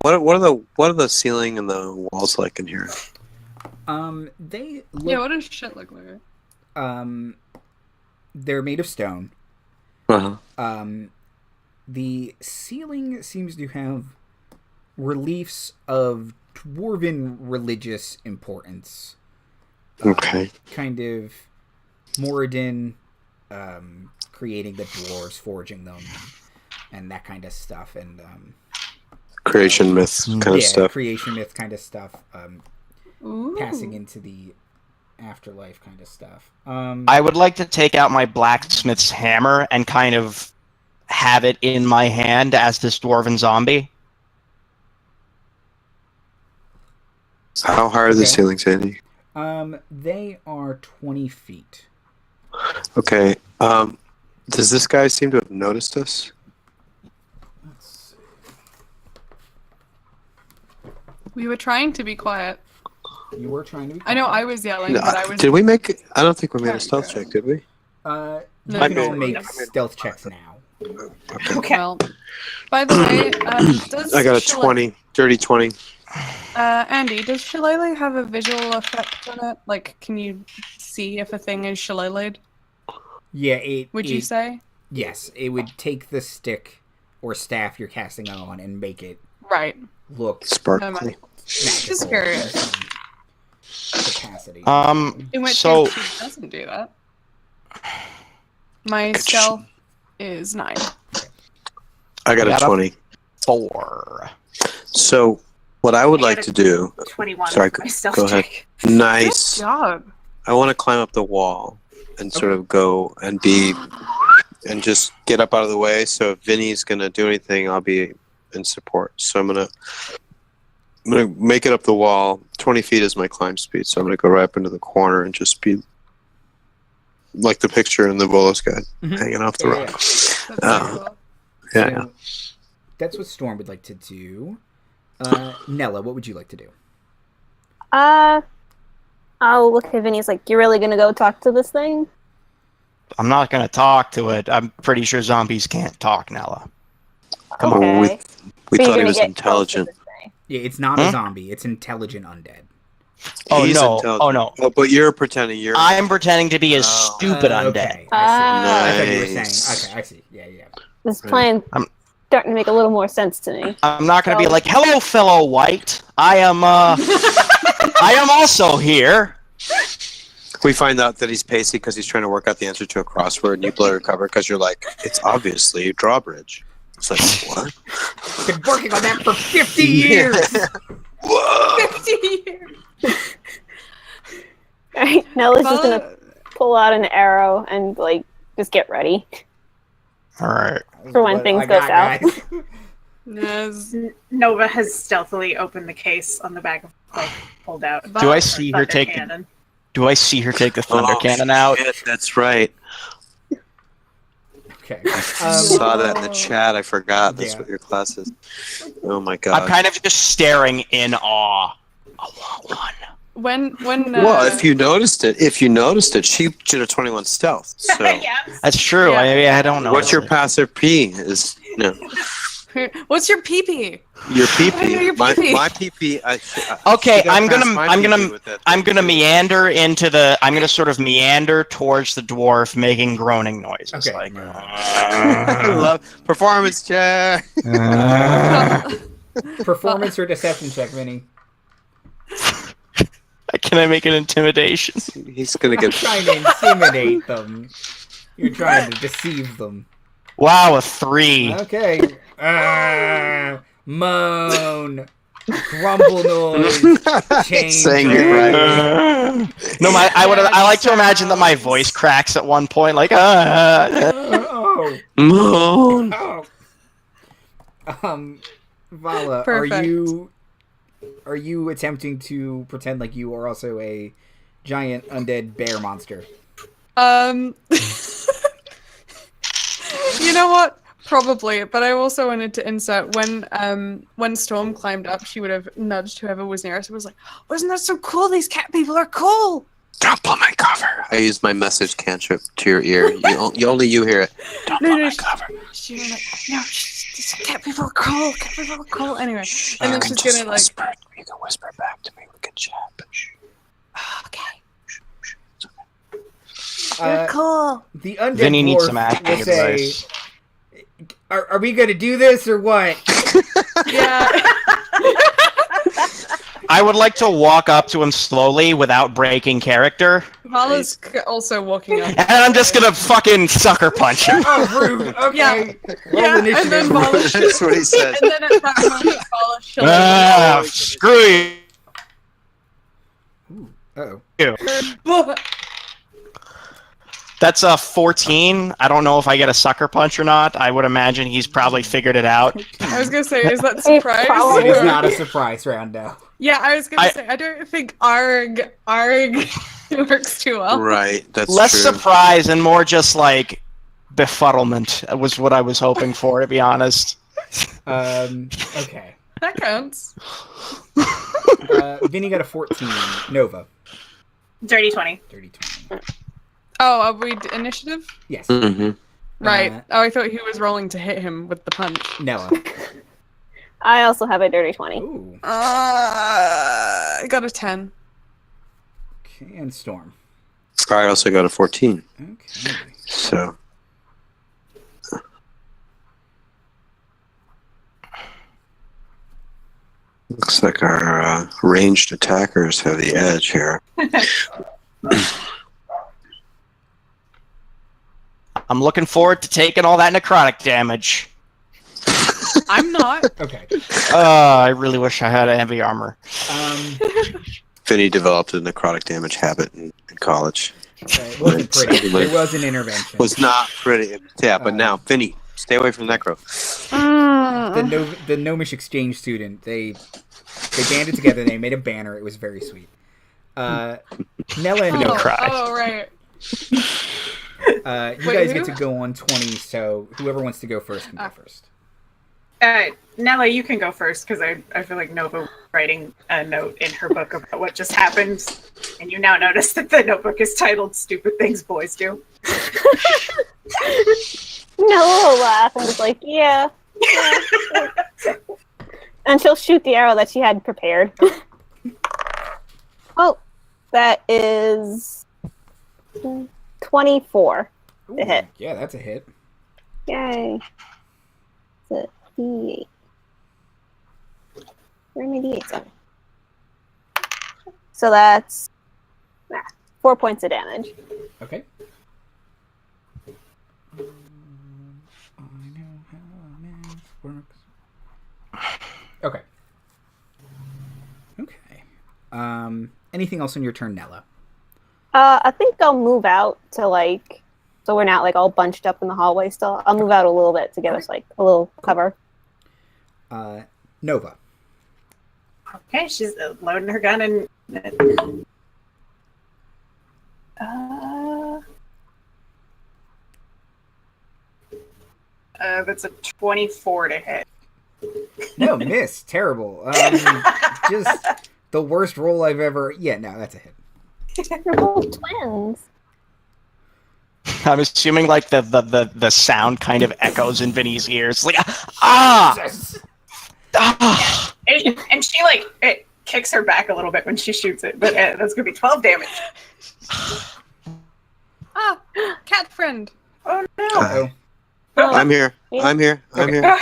What are the ceiling and the walls like in here? They Yeah, look. what does shit look like? They're made of stone. Uh-huh. The ceiling seems to have reliefs of dwarven religious importance. Okay. Kind of Moradin creating the dwarves, forging them, and that kind of stuff. And Creation myth kind of stuff. creation myth kind of stuff. Ooh. Passing into the afterlife kind of stuff. I would like to take out my blacksmith's hammer and kind of have it in my hand as this dwarven zombie. How high are the Okay. ceilings, Andy? They are 20 feet. Okay. Does this guy seem to have noticed us? Let's see. We were trying to be quiet. You were trying to be. I know I was yelling, but I was. Did we make? I don't think we made a stealth check, did we? You No, can no, all no. make stealth checks now. Okay. Well, by the way, does I got a 20, dirty 20. Andy, does shillelagh have a visual effect on it? Like, can you see if a thing is shillelaghed? Yeah, Would you say? Yes, it would take the stick or staff you're casting it on and make it Right. look Sparkly. Just curious. Capacity. In which So case she doesn't do that. My stealth is 9. I got a 20. 4. So, what I would I like got to a do... 21. Sorry, My stealth go ahead. check. Nice. Good job. I want to climb up the wall and sort of go and and just get up out of the way. So if Vinny's going to do anything, I'll be in support. So I'm gonna make it up the wall. 20 feet is my climb speed, so I'm gonna go right up into the corner and just be like the picture in the Bolos guide, hanging off the rock. That's very cool. Yeah. So, that's what Storm would like to do. Nella, what would you like to do? I'll look at Vinny's like, you're really gonna go talk to this thing? I'm not going to talk to it. I'm pretty sure zombies can't talk, Nella. Come on, we But thought you're he gonna was get intelligent. close to this thing. Yeah, it's not a zombie. It's intelligent undead. Oh, He's no. intelligent. Oh, no. Oh, but you're pretending you're... I'm pretending to be a Oh. stupid undead. Okay, I thought you were Nice. saying. Okay, I see. Yeah. This plan starting to make a little more sense to me. I'm not going to be like, hello, fellow white. I am also here. We find out that he's pacey because he's trying to work out the answer to a crossword, and you blow your cover because you're like, it's obviously drawbridge. It's like, what? Been working on that for 50 years. Whoa! 50 years. Alright, Nella's just Vala- gonna pull out an arrow and like just get ready All right. for when What things I go got, south. guys. Yes. Nova has stealthily opened the case on the back of like pulled out. Do I her see her thunder take cannon. Do I see her take the thunder cannon out? Shit, that's right. Okay. I saw that in the chat. I forgot. That's Yeah. what your class is. Oh my god. I'm kind of just staring in awe. I want one. When Well, if you noticed it, she did a 21 stealth. So Yes. That's true. Yeah. I don't know. what's your passive P? Is what's your pee-pee? your I know PP? your My PP. PP. Okay, she got I'm past gonna- my I'm PP gonna- with that I'm thing, gonna too. meander into the. I'm gonna sort of meander towards the dwarf, making groaning noises. Okay. Like. I love performance check. Performance or deception check, Vinny. Can I make an intimidation? He's gonna You're get. trying to intimidate them. You're trying to deceive them. Wow, a 3. Okay. Moan. Grumble noise. Change. Saying it right. No, I like to imagine that my voice cracks at one point, like. Oh. Moan. Oh. Vala, Perfect. are you attempting to pretend like you are also a giant undead bear monster? You know what? Probably, but I also wanted to insert when Storm climbed up, she would have nudged whoever was nearest and was like, "Wasn't that so cool? These cat people are cool." Don't blow my cover. I use my message cantrip to your ear. Only you hear it. Don't blow my cover. She was like, "No, these cat people are cool. Cat people are cool." Anyway, and then You she's can gonna like, whisper. You can whisper back to me. We can chat. "Okay, Uh, you're cool." The undead Vinny needs dwarf some acting will say, advice. Are we gonna do this or what? Yeah. I would like to walk up to him slowly without breaking character, Vala's also walking up. and I'm just gonna fucking sucker punch him. Oh, rude. Okay. Yeah. Roll Yeah, and initiative. then Vala That's what he said. And then at that moment, Vala shut Ah, screw you. Uh-oh. That's a 14. I don't know if I get a sucker punch or not. I would imagine he's probably figured it out. I was gonna say, is that surprise? Probably. It is not a surprise round now. Yeah, I was gonna say, I don't think arg works too well. Right. That's Less true. surprise and more just like befuddlement was what I was hoping for, to be honest. Okay. That counts. Vinny got a 14. Nova. Dirty 20. Dirty 20. Oh, are we initiative? Yes. Mhm. Right. I thought he was rolling to hit him with the punch. Nella. I also have a dirty 20. Ooh. I got a 10. Okay, and Storm. I also got a 14. Okay. So. Looks like our ranged attackers have the edge here. I'm looking forward to taking all that necrotic damage. I'm not. Okay. I really wish I had heavy armor. Vinnie developed a necrotic damage habit in college. Okay. It wasn't pretty. It was an intervention. Was not pretty. Yeah, but now, Vinnie, stay away from necro. The Gnomish exchange student, they banded together, they made a banner, it was very sweet. Nella and Nova. Oh, right. You guys get to go on 20, so whoever wants to go first can go first. Nella, you can go first, because I feel like Nova was writing a note in her book about what just happened, and you now notice that the notebook is titled Stupid Things Boys Do. Nella will laugh and is like, yeah. And she'll shoot the arrow that she had prepared. Oh, that is 24 to hit. Yeah, that's a hit. Yay. It's a D8. Where are my D8s on? So that's 4 points of damage. Okay. Okay. Okay. Anything else on your turn, Nella? I think I'll move out to so we're not all bunched up in the hallway still. I'll move out a little bit to give us a little cover. Nova. Okay, she's loading her gun and that's a 24 to hit. No, miss. Terrible. Just the worst roll I've ever... Yeah, no, that's a hit. You're both twins. I'm assuming the sound kind of echoes in Vinnie's ears. Like, ah! And she it kicks her back a little bit when she shoots it, but that's gonna be 12 damage. Ah, cat friend. Oh no! Uh-oh. I'm here. I'm here. I'm here.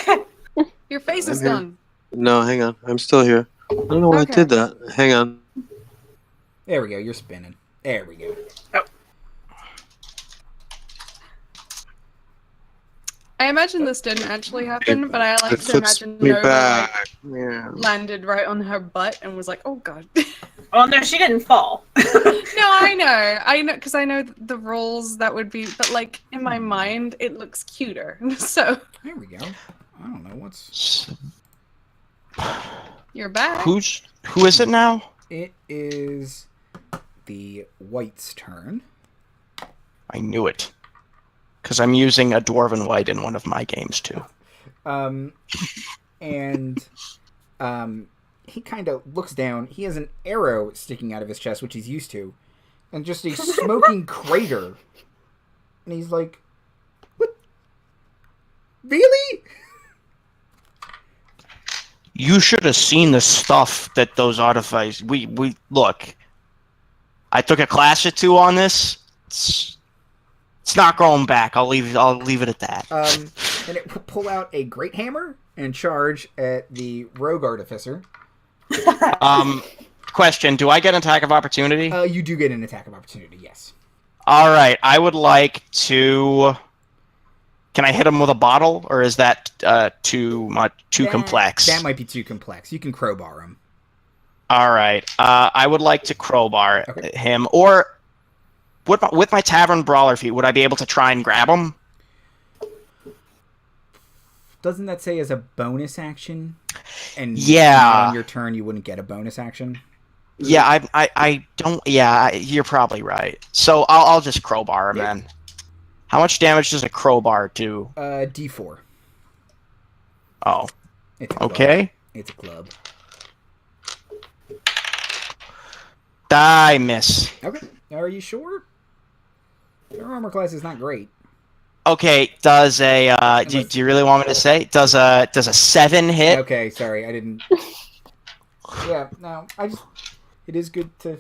Your face is I'm here. done. No, hang on. I'm still here. I don't know why I did that. Hang on. There we go. You're spinning. There we go. Oh. I imagine this didn't actually happen, but I like It to flips imagine me Nova back. Yeah. landed right on her butt and was like, "Oh god." Oh no, she didn't fall. No, I know, because I know the roles that would be, but in my mind, it looks cuter. So There we go. I don't know what's... you're back. Who is it now? It is the White's turn. I knew it. Because I'm using a Dwarven White in one of my games, too. He kind of looks down. He has an arrow sticking out of his chest, which he's used to, and just a smoking crater. And he's like, "What? Really?" You should have seen the stuff that those artificers... We look. I took a class or two on this. It's not going back. I'll leave it at that. And it will pull out a great hammer and charge at the rogue artificer. Question: do I get an attack of opportunity? You do get an attack of opportunity. Yes. All right. I would like to. Can I hit him with a bottle, or is that too complex? That might be too complex. You can crowbar him. All right. I would like to crowbar him, or with my tavern brawler feat, would I be able to try and grab him? Doesn't that say as a bonus action? And yeah, on your turn you wouldn't get a bonus action. Yeah, I don't. Yeah, you're probably right. So I'll just crowbar him then. How much damage does a crowbar do? D4. Oh. It's a club. Okay. It's a club. I miss. Okay. Are you sure? Your armor class is not great. Okay, does a do you really want me to say? Does a 7 hit? Okay, sorry, I didn't. Yeah, no, it is good to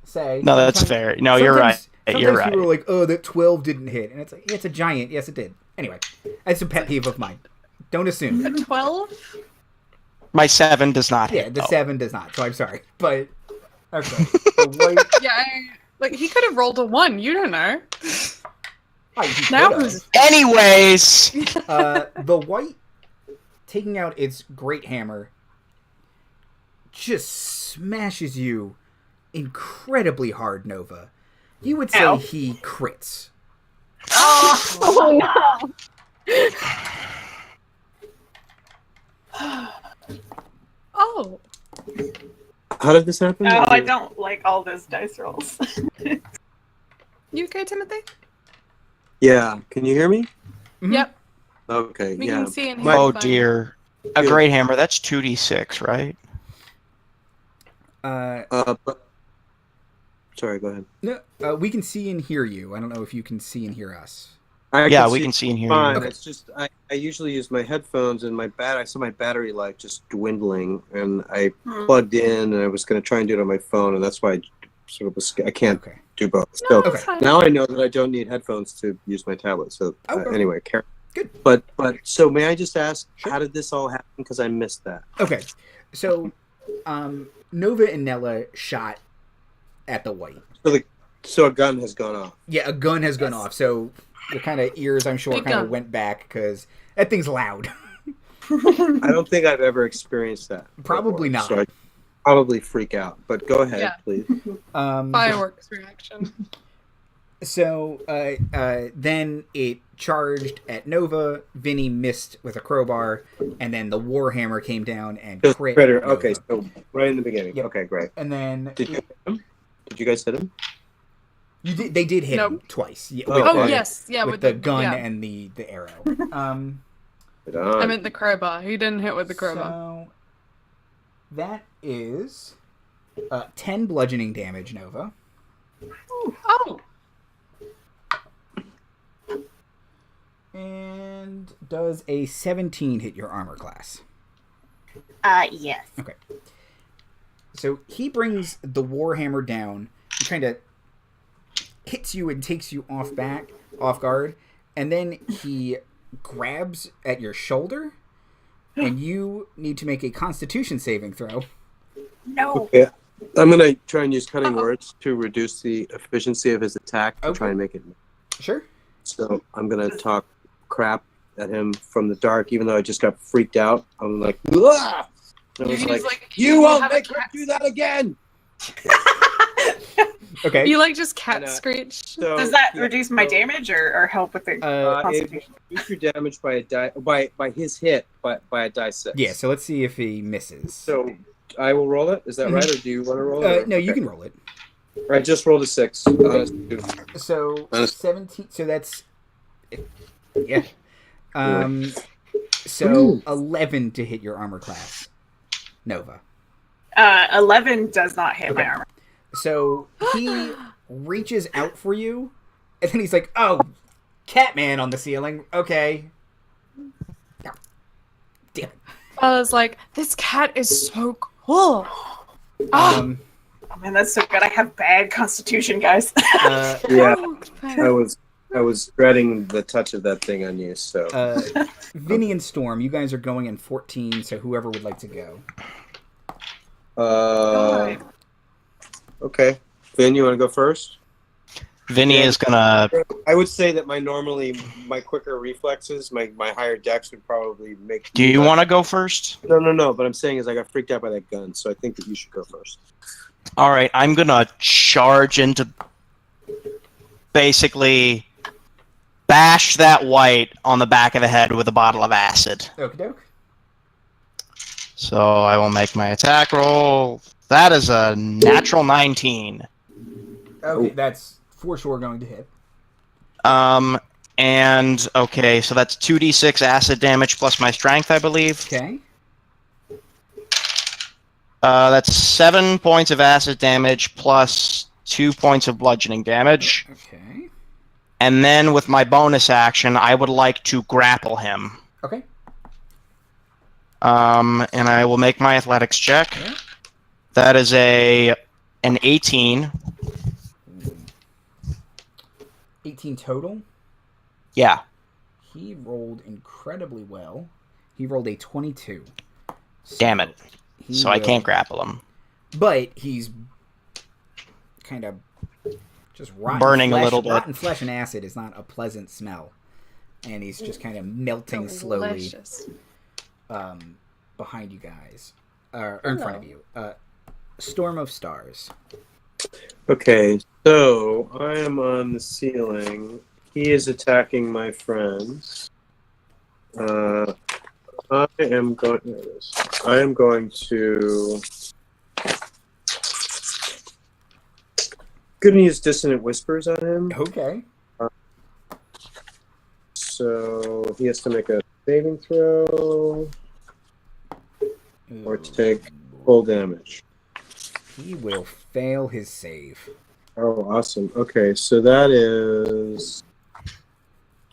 say. No, that's fair. No, you're right. You're right. People are like, "Oh, that 12 didn't hit," and it's like, it's a giant. Yes, it did. Anyway, that's a pet peeve of mine. Don't assume. A 12? My 7 does not hit. Yeah, the 7 does not. So I'm sorry, but okay. The white. Yeah, like he could have rolled a 1. You don't know. He Now could've. who's Anyways, the white taking out its great hammer just smashes you incredibly hard, Nova. You would say Ow. he crits. Oh no! Oh, How did this happen? Oh, I don't like all those dice rolls. you okay, Timothy? Yeah. Can you hear me? Mhm. Yep. Okay. We yeah. can see and hear. oh fine. dear. A great hammer. That's 2d6, right? But... Sorry. Go ahead. No, we can see and hear you. I don't know if you can see and hear us. Yeah, we can see and hear you. Fine. Okay. It's just I usually use my headphones and I saw my battery life just dwindling, and I plugged in and I was going to try and do it on my phone, and that's why I sort of was. I can't Okay. do both. No, So that's fine. now I know that I don't need headphones to use my tablet. So Okay. anyway, Good. But so may I just ask, Sure. how did this all happen? Because I missed that. Okay, so Nova and Nella shot at the white. So a gun has gone off. Yeah, a gun has gone off. So your kind of ears, I'm sure, Big kind of gun. went back because that thing's loud. I don't think I've ever experienced that. Probably before, not. So I probably freak out. But go ahead, Yeah. please. Fireworks reaction. So then it charged at Nova. Vinnie missed with a crowbar, and then the Warhammer came down and Just crit. critter. Nova. Okay, so right in the beginning. Yep. Okay, great. And then Did you hit him? Did you guys hit him? they did hit him Nope. twice. Yeah, Oh, with Oh the- yes, yeah, with the gun yeah. and the arrow. Right I on. meant the crowbar. He didn't hit with the crowbar. So that is 10 bludgeoning damage, Nova. Oh, And does a 17 hit your armor class? Yes. So he brings the Warhammer down and kind of hits you and takes you off guard, and then he grabs at your shoulder, and you need to make a Constitution saving throw. No. Okay. I'm gonna try and use cutting words to reduce the efficiency of his attack to Okay. try and make it. Sure. So I'm gonna talk crap at him from the dark, even though I just got freaked out. I'm like, "Ugh!" And I was He's like, like, "You "You won't have a make her cat." do that again." Okay. you like just cat And, screech. So, Does that yeah, reduce my so, damage or help with the It constitution? reduce your damage by a die by his hit by a die 6. Yeah, so let's see if he misses. So I will roll it. Is that right, or do you want to roll it? No, you Okay. can roll it. I just rolled a 6. Honest. So Honest. 17. So that's yeah. So 11 to hit your armor class, Nova. 11 does not hit my Okay. armor. So he reaches out for you, and then he's like, "Oh, Catman on the ceiling. Okay." No. Damn it. I was like, this cat is so cool. Ah, Um, Oh man, that's so good. I have bad constitution, guys. Yeah, oh, I was dreading the touch of that thing on you. So Vinnie and Storm, you guys are going in 14, so whoever would like to go. Okay, Vin, you want to go first? Vinny is gonna. I would say that my quicker reflexes, my higher dex would probably make. Do you want to go first? No. But I'm saying is I got freaked out by that gun, so I think that you should go first. All right, I'm gonna charge into. Basically, bash that white on the back of the head with a bottle of acid. Okie doke. So I will make my attack roll. That is a natural 19. Okay, that's for sure going to hit. And okay, so that's 2d6 acid damage plus my strength, I believe. Okay. That's 7 points of acid damage plus 2 points of bludgeoning damage. Okay. And then with my bonus action, I would like to grapple him. Okay. And I will make my athletics check. Yeah. That is an 18. 18 total. Yeah. He rolled incredibly well. He rolled a 22. Damn it. So I can't grapple him. But he's kind of just rotten burning flesh. a little bit. Rotten flesh and acid is not a pleasant smell. And he's just kind of melting slowly behind you guys. Or in front of you. Storm of Stars. Okay, so I am on the ceiling. He is attacking my friends. I am going to. Gonna use Dissonant Whispers on him. Okay. So he has to make a saving throw or take full damage. He will fail his save. Oh, awesome. Okay, so that is...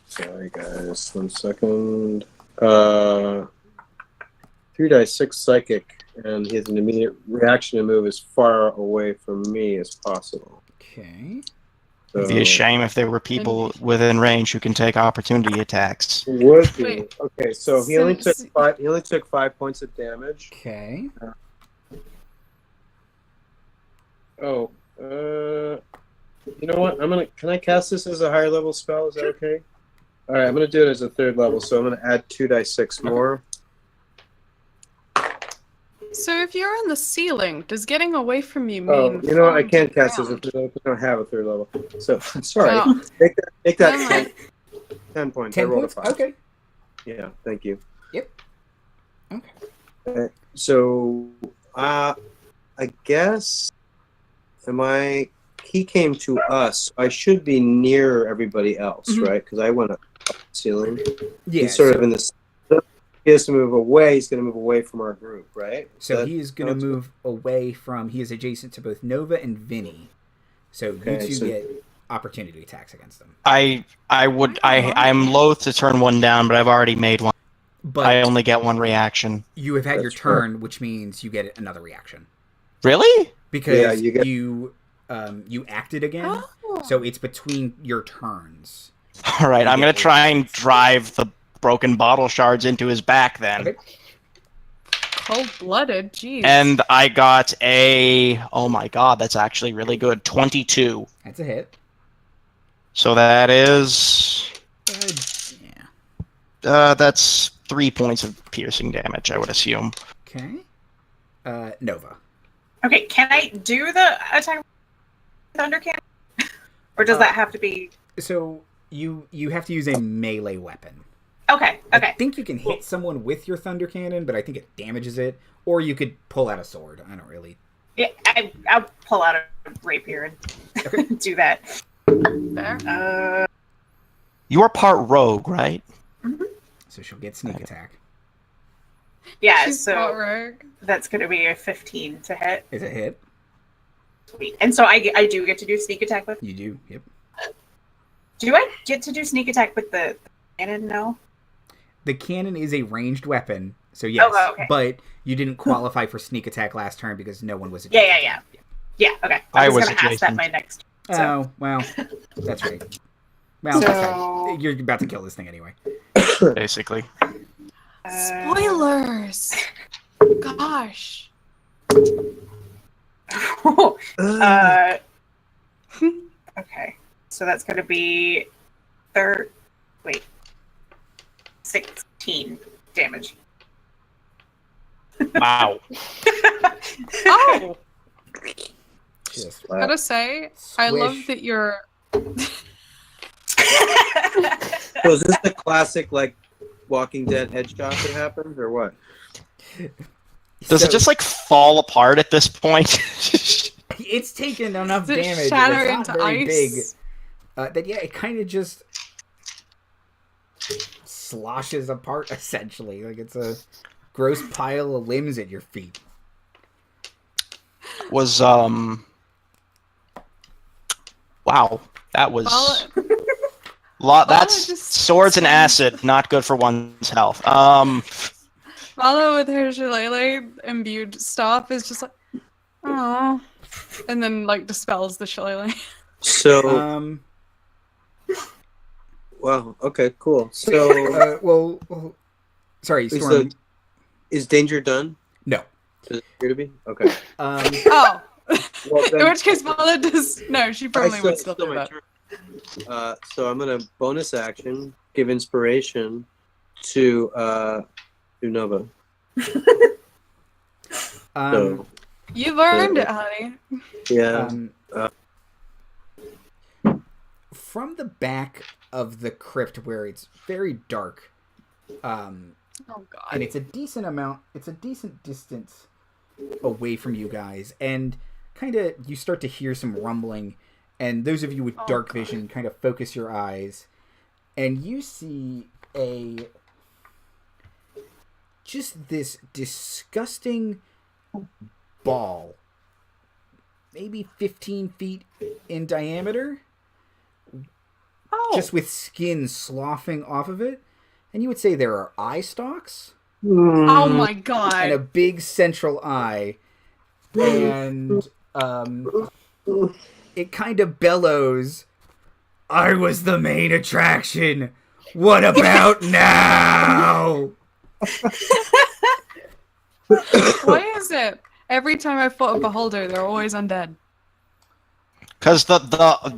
Sorry, guys. 1 second. 3d6 Psychic, and he has an immediate reaction to move as far away from me as possible. Okay. So, It'd be a shame if there were people within range who can take opportunity attacks. would be. Wait. Okay, so he only took 5. He only took 5 points of damage. Okay. Oh, you know what? Can I cast this as a higher level spell? Is that okay? All right, I'm gonna do it as a 3rd level, so I'm gonna add 2d6 more. So if you're on the ceiling, does getting away from you mean? Oh, you know what? I falling can't to the cast this ground? because I don't have a 3rd level. So sorry. Oh. Make that Never mind. 10 points. 10 I rolled points? a 5. Okay. Yeah, thank you. Yep. Okay. So, I guess, he came to us. I should be near everybody else, Mhm. right? Because I went up the ceiling. Yeah. He's sort of in this. He has to move away. He's going to move away from our group, right? So he is going to move away from... He is adjacent to both Nova and Vinnie. So Okay, you two so- get opportunity attacks against them. I'm loath to turn one down, but I've already made one. But I only get one reaction. you have had your That's fair. turn, which means you get another reaction. Really? Because Yeah, you get- you acted again. Oh. So it's between your turns. All right, You I'm get going to try and drive the broken bottle shards into his back then. Okay. Cold-blooded, jeez. And I got oh my god, that's actually really good, 22. That's a hit. So that is, Yeah. that's 3 points of piercing damage, I would assume. Okay. Nova. Okay, can I do the attack with Thunder Cannon? Or does that have to be... So you have to use a melee weapon. Okay, I okay. think you can hit someone with your thunder cannon, but I think it damages it. Or you could pull out a sword. I don't really. Yeah, I'll pull out a rapier and do that. Fair. You are part rogue, right? So she'll get sneak attack. Yeah, She's so not rogue. that's going to be a 15 to hit. Is it hit? Sweet. And so I do get to do sneak attack with... You do. Yep. Do I get to do sneak attack with the cannon? No? The cannon is a ranged weapon, so yes. Oh, okay. But you didn't qualify for sneak attack last turn because no one was Yeah, adjacent. yeah, yeah. Yeah, okay. I was was going to ask that adjacent. my next... Oh, well, that's right. Well, So- that's right. You're about to kill this thing anyway. Basically. Spoilers! Gosh. Okay. So that's going to be 16 damage. Wow. Oh! Just Gotta say, I love Swish. that you're... So is this the classic, like, Walking Dead headshot that happens, or what? Does it just, like, fall apart at this point? It's taken enough Does it damage. shatter It's not into very big. ice? That yeah, it kind of just sloshes apart essentially. Like it's a gross pile of limbs at your feet. Wow. That was... Vala, That's just swords and stands- acid, not good for one's health. Vala with her shillelagh imbued staff is just like, oh, and then like dispels the shillelagh. So, well, okay, cool. So, well, sorry, is, Storm. is danger done? No. Does it appear to be? Okay. Oh, Well, in which case Vala does. No, she probably would still do my that. turn. So I'm gonna bonus action, give inspiration to Nova. So You've earned it, honey. yeah. From the back of the crypt where it's very dark, Oh god. and it's a decent distance away from you guys, and kind of you start to hear some rumbling, and those of you with dark vision kind of focus your eyes, and you see just this disgusting ball, maybe 15 feet in diameter, just with skin sloughing off of it, and you would say there are eye stalks Oh my and a god. big central eye, and it kind of bellows, "I was the main attraction. What about now?" Why is it every time I fought a beholder, they're always undead? Because the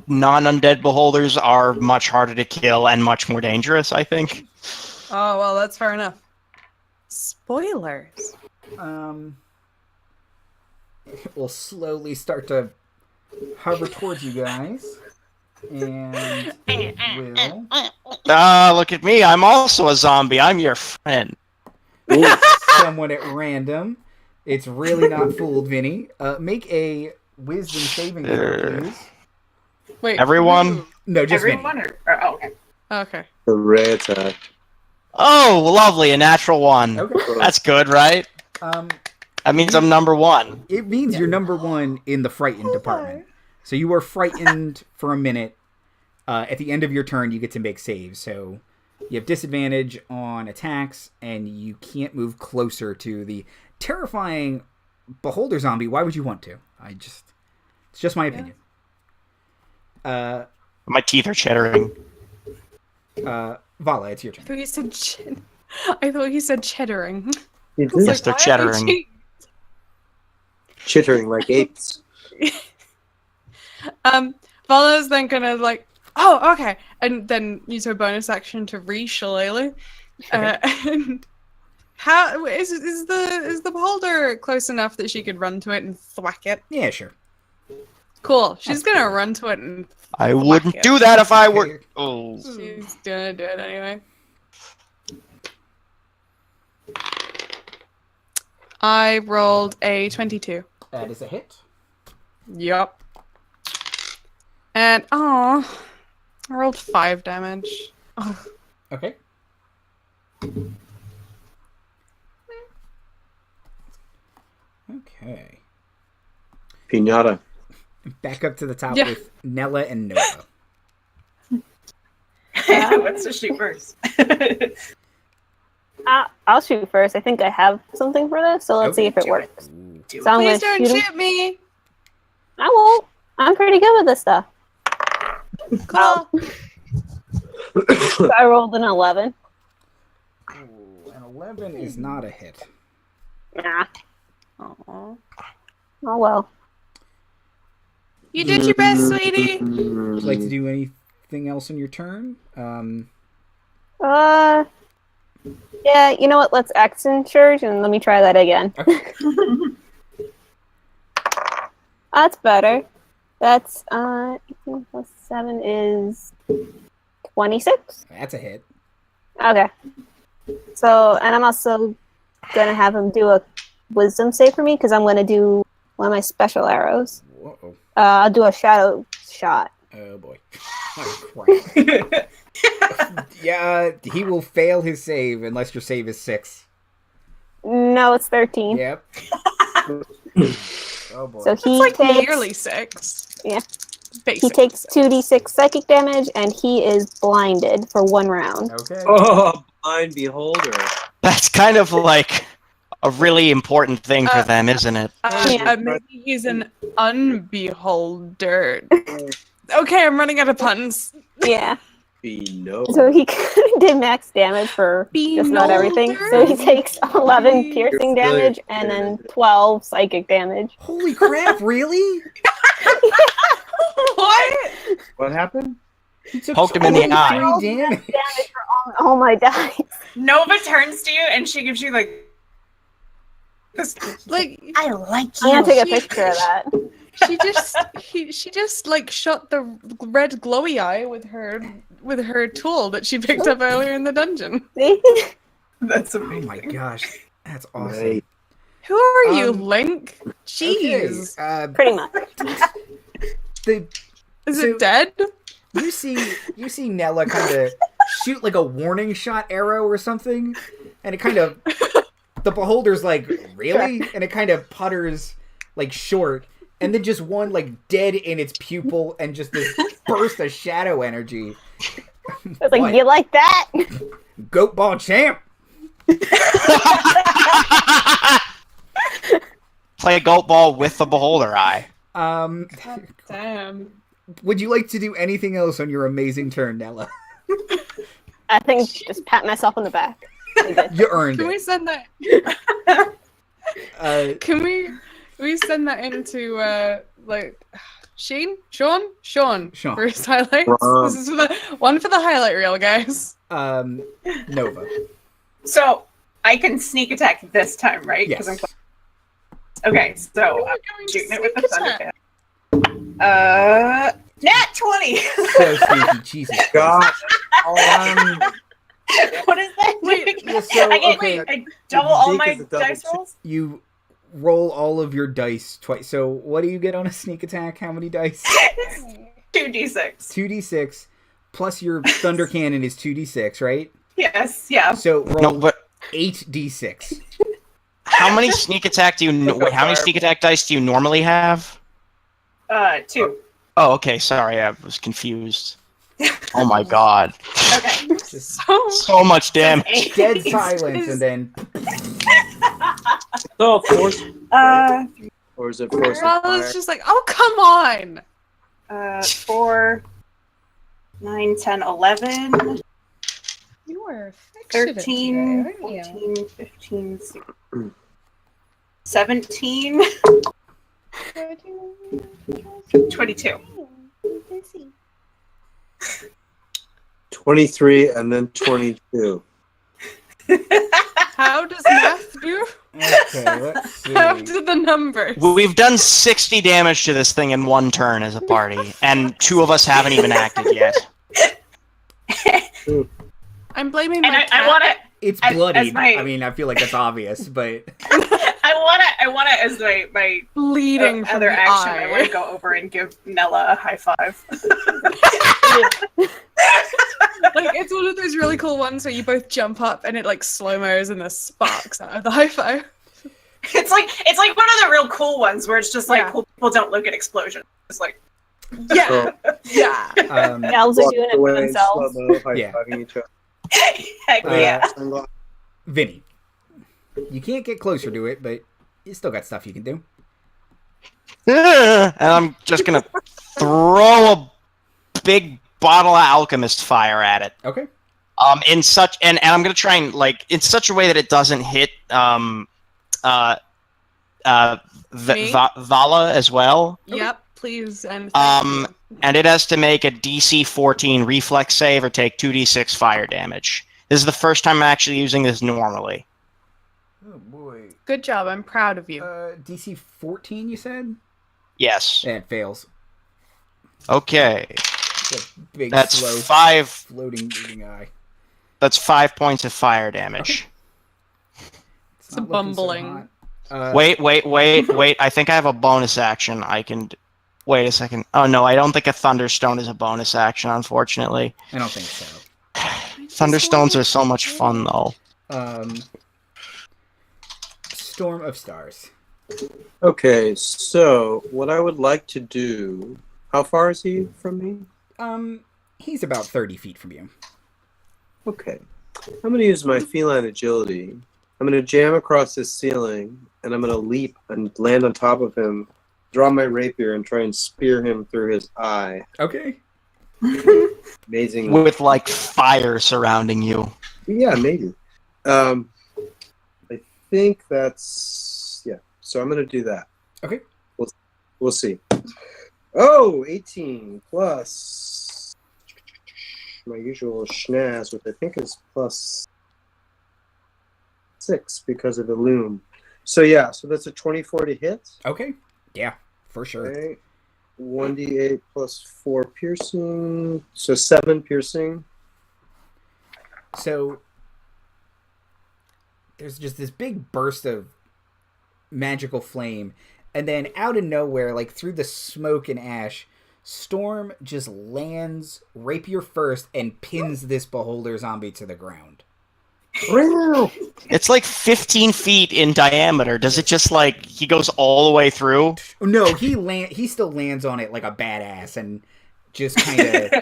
non-undead beholders are much harder to kill and much more dangerous, I think. Oh well, that's fair enough. Spoilers. It will slowly start to hover towards you guys, and it will, Look at me. I'm also a zombie. I'm your friend. somewhat at random. It's really not fooled, Vinny. Make a wisdom saving throw, please. Wait. Everyone? No, just Vinny. Everyone oh, okay. Okay. The ray attack. Oh, lovely. A natural one. Okay. That's good, right? That means I'm number one. It means you're number one in the frightened department. So you were frightened for a minute. At the end of your turn, you get to make saves. So you have disadvantage on attacks, and you can't move closer to the terrifying beholder zombie. Why would you want to? It's just my opinion. My teeth are chattering. Vala, it's your turn. I thought he said cheddaring. Yes, they're chattering. Chittering like apes. Vala's then gonna like, oh, okay, and then use her bonus action to re-shillelagh. And how is the beholder close enough that she could run to it and thwack it? Yeah, sure. Cool. She's gonna run to it and I whack wouldn't it. do that if I were. Oh. She's gonna do it anyway. I rolled a 22. That is a hit. Yup. And I rolled 5 damage. Oh. Okay. Okay. Pinata. Back up to the top Yeah. with Nella and Nova. Let's just shoot first. I'll shoot first. I think I have something for this, so let's see if it works. Do So I'm Please gonna don't shoot him. shoot me. I won't. I'm pretty good with this stuff. Cool. So I rolled an 11. Ooh, an 11 is not a hit. Nah. Aw. Oh well. You did your best, sweetie. Would you like to do anything else on your turn? Yeah, you know what? Let's action surge and let me try that again. Okay. That's better. That's 18 plus 7 is 26. That's a hit. Okay. So, and I'm also gonna have him do a wisdom save for me because I'm gonna do one of my special arrows. Whoa. I'll do a shadow shot. Oh boy. Oh, crap. Yeah, he will fail his save unless your save is 6. No, it's 13. Yep. Oh boy. So he It's like takes nearly 6. yeah. basic. He takes 2d6 psychic damage, and he is blinded for 1 round. Okay. Oh, blind beholder. That's kind of like a really important thing for them, isn't it? Maybe he's an unbeholder. Okay, I'm running out of puns. Yeah. No. So he did max damage for just not everything. So he takes 11 piercing damage and then 12 psychic damage. Holy crap! Really? What? What happened? He took Poked him in the eye. 23 damage. Damage for all my dice. Nova turns to you and she gives you like this. Like I like I'm gonna take a picture of that. she just like shot the red glowy eye with her tool that she picked up earlier in the dungeon. See? That's Oh amazing. my gosh, that's awesome. Right. Who are you, Um, Link? Jeez. Okay, Pretty much. Is so- it dead? you see Nella kind of shoot like a warning shot arrow or something, and it kind of the beholder's like, really, and it kind of putters like short, and then just one like dead in its pupil, and just this burst of shadow energy. It's like, What? you like that? Goat ball champ. Play a goat ball with the beholder eye. Damn. Would you like to do anything else on your amazing turn, Nella? I think just pat myself on the back. I did. You earned Can we it. send that? Can we send that into like Sean Sean. for his highlights? Wrong. This is one for the highlight reel, guys. Nova. So I can sneak attack this time, right? Yes. Okay, so We're I'm going to shooting it with the sneak thunder attack. fan. Nat 20. So sneaky, Jesus. God. What is that? Wait, yeah, so, I get okay. I double all Zeke my is a double dice two. rolls. You roll all of your dice twice. So what do you get on a sneak attack? How many dice? 2d6. 2d6 plus your thunder cannon is 2d6, right? Yes, yeah. So roll No, but 8d6. how many sneak attack do you? Wait, how many sneak attack dice do you normally have? 2. Oh, okay. Sorry, I was confused. Oh my god, Okay. Just so much damage. 8. dead silence, and then So force, Uh, or is it force? of Well, fire? it's just like, oh, come on. 4, 9, 10, 11, You are fixated 13, today, aren't you? 14, 15, 16, 17, 22. 23 and then 22. How does math do? okay, let's see. How do the numbers? We've done 60 damage to this thing in one turn as a party, and 2 of us haven't even acted yet. I'm blaming And my I cat. want to. It's as bloodied. my- I mean, I feel like that's obvious, but I want to as my bleeding from other the action. eye. I want to go over and give Nella a high five. Like, it's one of those really cool ones where you both jump up and it like slow-mos and the sparks out of the high five. It's like one of the real cool ones where it's just like Yeah. cool people don't look at explosions. It's like Yeah, So, yeah. Elves are walk doing it away, for themselves. slow-mo, Yeah. high-fiving each other. heck yeah. Vinnie, you can't get closer to it, but you still got stuff you can do. And I'm just gonna throw a big bottle of Alchemist fire at it. Okay. In such and I'm gonna try and like in such a way that it doesn't hit Me? Vala as well. Yep, please. And thank you. And it has to make a DC 14 reflex save or take 2d6 fire damage. This is the first time I'm actually using this normally. Oh boy. Good job. I'm proud of you. DC 14, you said? Yes. Yeah, it fails. Okay. It's a big, That's slow, 5. floating, moving eye. That's 5 points of fire damage. It's a not looking so bumbling. hot. Wait. I think I have a bonus action. I can. Wait a second. Oh no, I don't think a Thunderstone is a bonus action, unfortunately. I don't think so. Thunderstones are so much fun, though. Storm of Stars. Okay, so what I would like to do How far is he from me? He's about 30 feet from you. Okay. I'm going to use my feline agility. I'm going to jam across this ceiling, and I'm going to leap and land on top of him, draw my rapier, and try and spear him through his eye. Okay. Amazing. With like fire surrounding you. Yeah, maybe. I think that's... Yeah, so I'm going to do that. Okay. We'll see. Oh, 18 plus my usual schnaz, which I think is plus 6 because of the loom. So yeah, so that's a 24 to hit. Okay. Yeah, for sure. Okay. 1d8 plus 4 piercing. So 7 piercing. So there's just this big burst of magical flame, and then out of nowhere, like through the smoke and ash, Storm just lands rapier first and pins this beholder zombie to the ground. It's like 15 feet in diameter. Does it just like he goes all the way through? No, he still lands on it like a badass and just kind of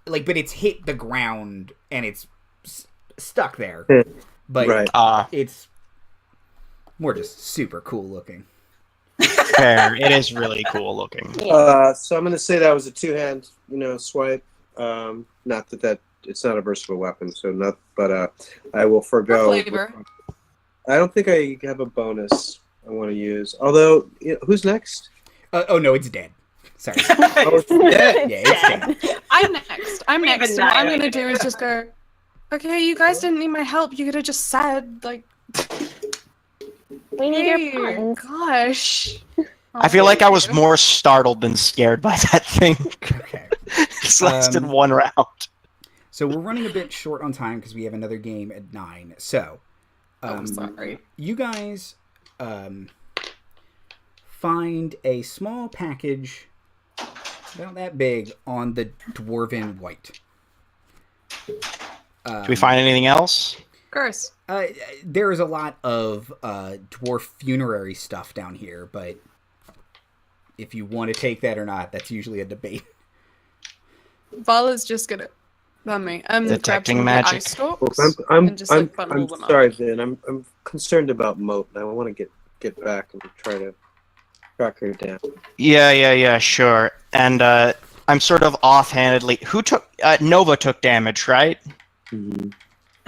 like, but it's hit the ground and it's stuck there. But Right. It's more just super cool looking. Fair. It is really cool looking. So I'm going to say that was a two-hand, swipe. Not that it's not a versatile weapon, so not. But I will forgo. Flavor. I don't think I have a bonus I want to use. Although, who's next? Oh no, it's dead. Sorry. Oh, it's dead. Yeah, it's dead. I'm next. We have So what I'm annihilated gonna do is just go, okay, you guys didn't need my help. You could have just said, like, We need hey, your puns. gosh. I feel like I was more startled than scared by that thing. Okay. It's lasted one round. So we're running a bit short on time because we have another game at 9. So, sorry. you guys find a small package about that big on the Dwarven White. Do we find anything else? Gross. There is a lot of dwarf funerary stuff down here, but if you want to take that or not, that's usually a debate. Vala's just gonna. Not me. I'm Detecting grabbing the magic. ice stalks I'm and just like bundle them up. sorry, Vin. I'm concerned about Mote, and I want to get back and try to track her down. Yeah, sure. And I'm sort of offhandedly. Who took? Nova took damage, right? Mm-hmm.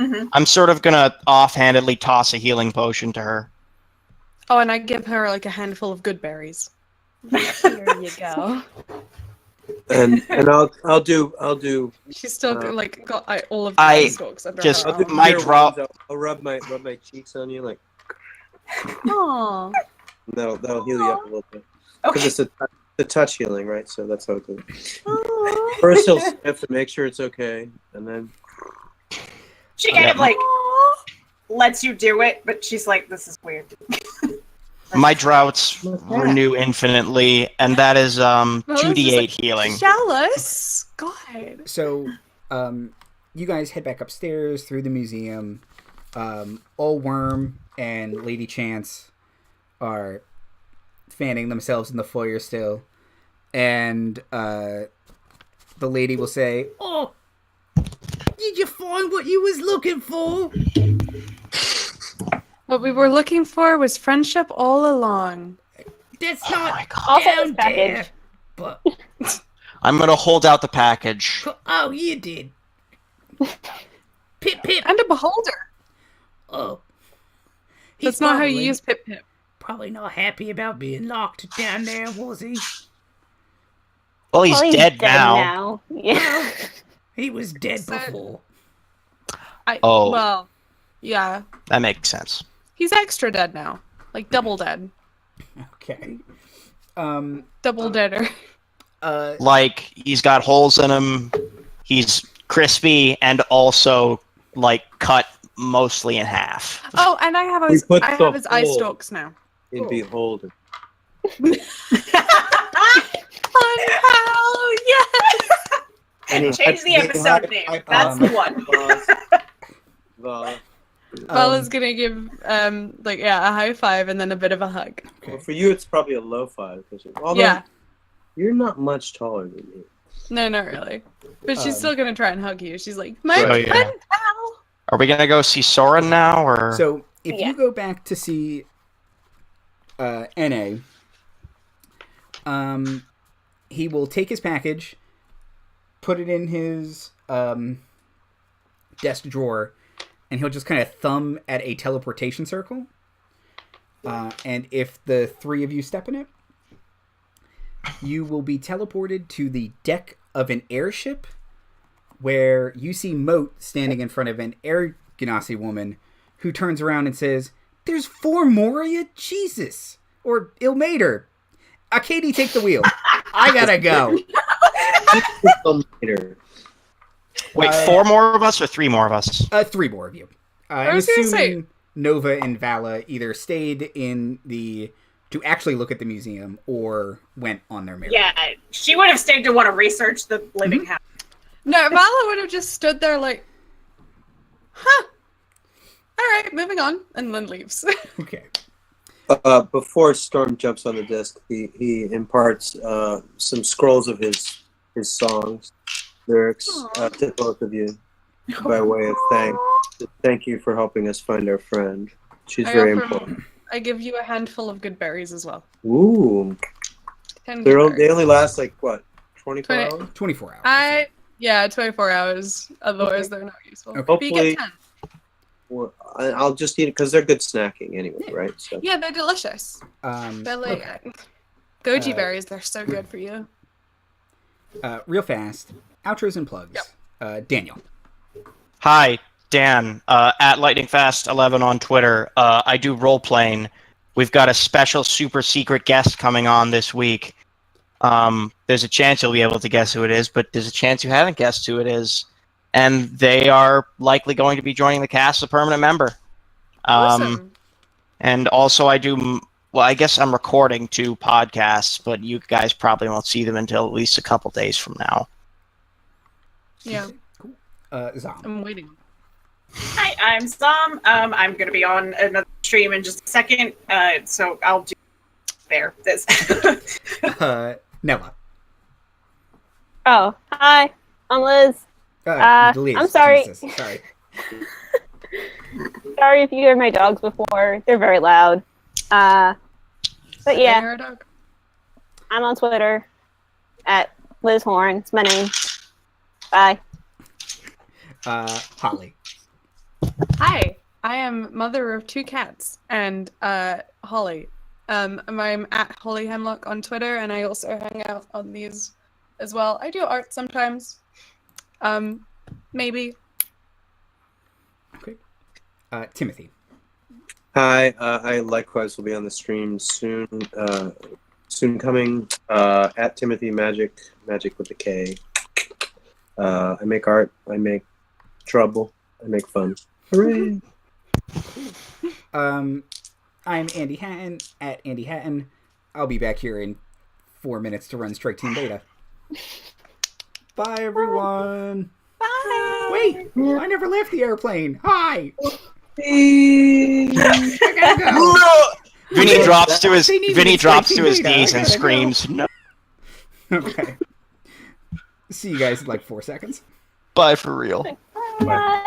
Mhm. I'm sort of gonna offhandedly toss a healing potion to her. Oh, and I give her like a handful of good berries. There you go. And I'll do. She's still like got all of the I ice stalks under just- her I'll do arm. My cure drop- wounds. I'll rub my cheeks on you, like Aw. that'll heal you up a little bit. Okay. Because it's the touch healing, right? So that's how it goes. First, he'll sniff to make sure it's okay, and then She kind of like lets you do it, but she's like, "This is weird." My droughts renew infinitely, and that is this is 2d8 like healing. Jealous. God. So, you guys head back upstairs through the museum. Ole Wyrm and Lady Chance are fanning themselves in the foyer still. And the lady will say, "Oh, did you find what you was looking for?" What we were looking for was friendship all along. That's not my God. Also, down this package. there. But, I'm gonna hold out the package. oh, you did. Pip, pip. And a beholder. Oh. That's not how you use Pip Pip. Probably not happy about being locked down there, was he? Well, he's Well, dead now. Yeah. He was dead So- before. Oh. Well, yeah. That makes sense. He's extra dead now. Like double dead. Okay. Double deader. Like, he's got holes in him, he's crispy, and also, like, cut mostly in half. Oh, and I have his, put I the have his eye hole. stalks now. in beholder. Oh, yes! And change the episode name. That's the one. Vala. Vala's gonna give a high five and then a bit of a hug. Well, for you, it's probably a low five. Yeah. You're not much taller than me. No, not really. But she's still gonna try and hug you. She's like, my Oh, yeah. pen pal. Are we gonna go see Soren now, or? So if Yeah. you go back to see NA, he will take his package, put it in his desk drawer, and he'll just kind of thumb at a teleportation circle. And if the three of you step in it, you will be teleported to the deck of an airship where you see Mote standing in front of an air genasi woman who turns around and says, "There's 4 more of you? Jesus!" Or, "Ilmater. Katie, take the wheel. I gotta go." Later. Wait, 4 more of us or 3 more of us? 3 more of you. I I'm was gonna assuming say- Nova and Vala either stayed in to actually look at the museum or went on their merry. Yeah, she would have stayed to want to research the living house. No, Vala would have just stood there like, huh. Alright, moving on, and then leaves. Okay. Before Storm jumps on the disc, he imparts some scrolls of his songs, lyrics to both of you by way of thank you for helping us find our friend. She's very important. I give you a handful of good berries as well. Ooh, 10 they good berries. only last like what, 24 20 hours? 24 hours. Yeah, 24 hours. Otherwise, they're not useful. Okay. But you Hopefully- get 10. Well, I'll just eat it because they're good snacking anyway, right? So Yeah, they're delicious. They're like goji berries. They're so good for you. Real fast. Outros and plugs. Daniel. Hi, Dan, at LightningFast11 on Twitter. I do role-playing. We've got a special super secret guest coming on this week. There's a chance you'll be able to guess who it is, but there's a chance you haven't guessed who it is. And they are likely going to be joining the cast as a permanent member. Awesome. And also I do, well, I guess I'm recording 2 podcasts, but you guys probably won't see them until at least a couple days from now. Yeah, Zom. I'm waiting. Hi, I'm Sam. I'm going to be on another stream in just a second, so I'll do there. This. Nella. Oh, hi. I'm Liz. Liz, I'm sorry. Jesus, sorry. Sorry if you heard my dogs before. They're very loud. But yeah, Bear dog. I'm on Twitter at Liz Horn. It's my name. Bye. Holly. Hi, I am mother of 2 cats and Holly. I'm at Holly Hemlock on Twitter, and I also hang out on these as well. I do art sometimes. Maybe. Okay. Timothy. hi, I likewise will be on the stream soon. Soon coming. At Timothy Magic with a K. I make art. I make trouble. I make fun. Hooray! I'm Andy Hatton at Andy Hatton. I'll be back here in 4 minutes to run Strike Team Beta. Bye, everyone. Bye. Wait, I never left the airplane. Hi. Hey. I gotta go. Vinnie drops to his They need me Vinnie to drops strike to his Team Beta. knees I and gotta go. screams, "No!" Okay. See you guys in like 4 seconds. Bye for real. Bye.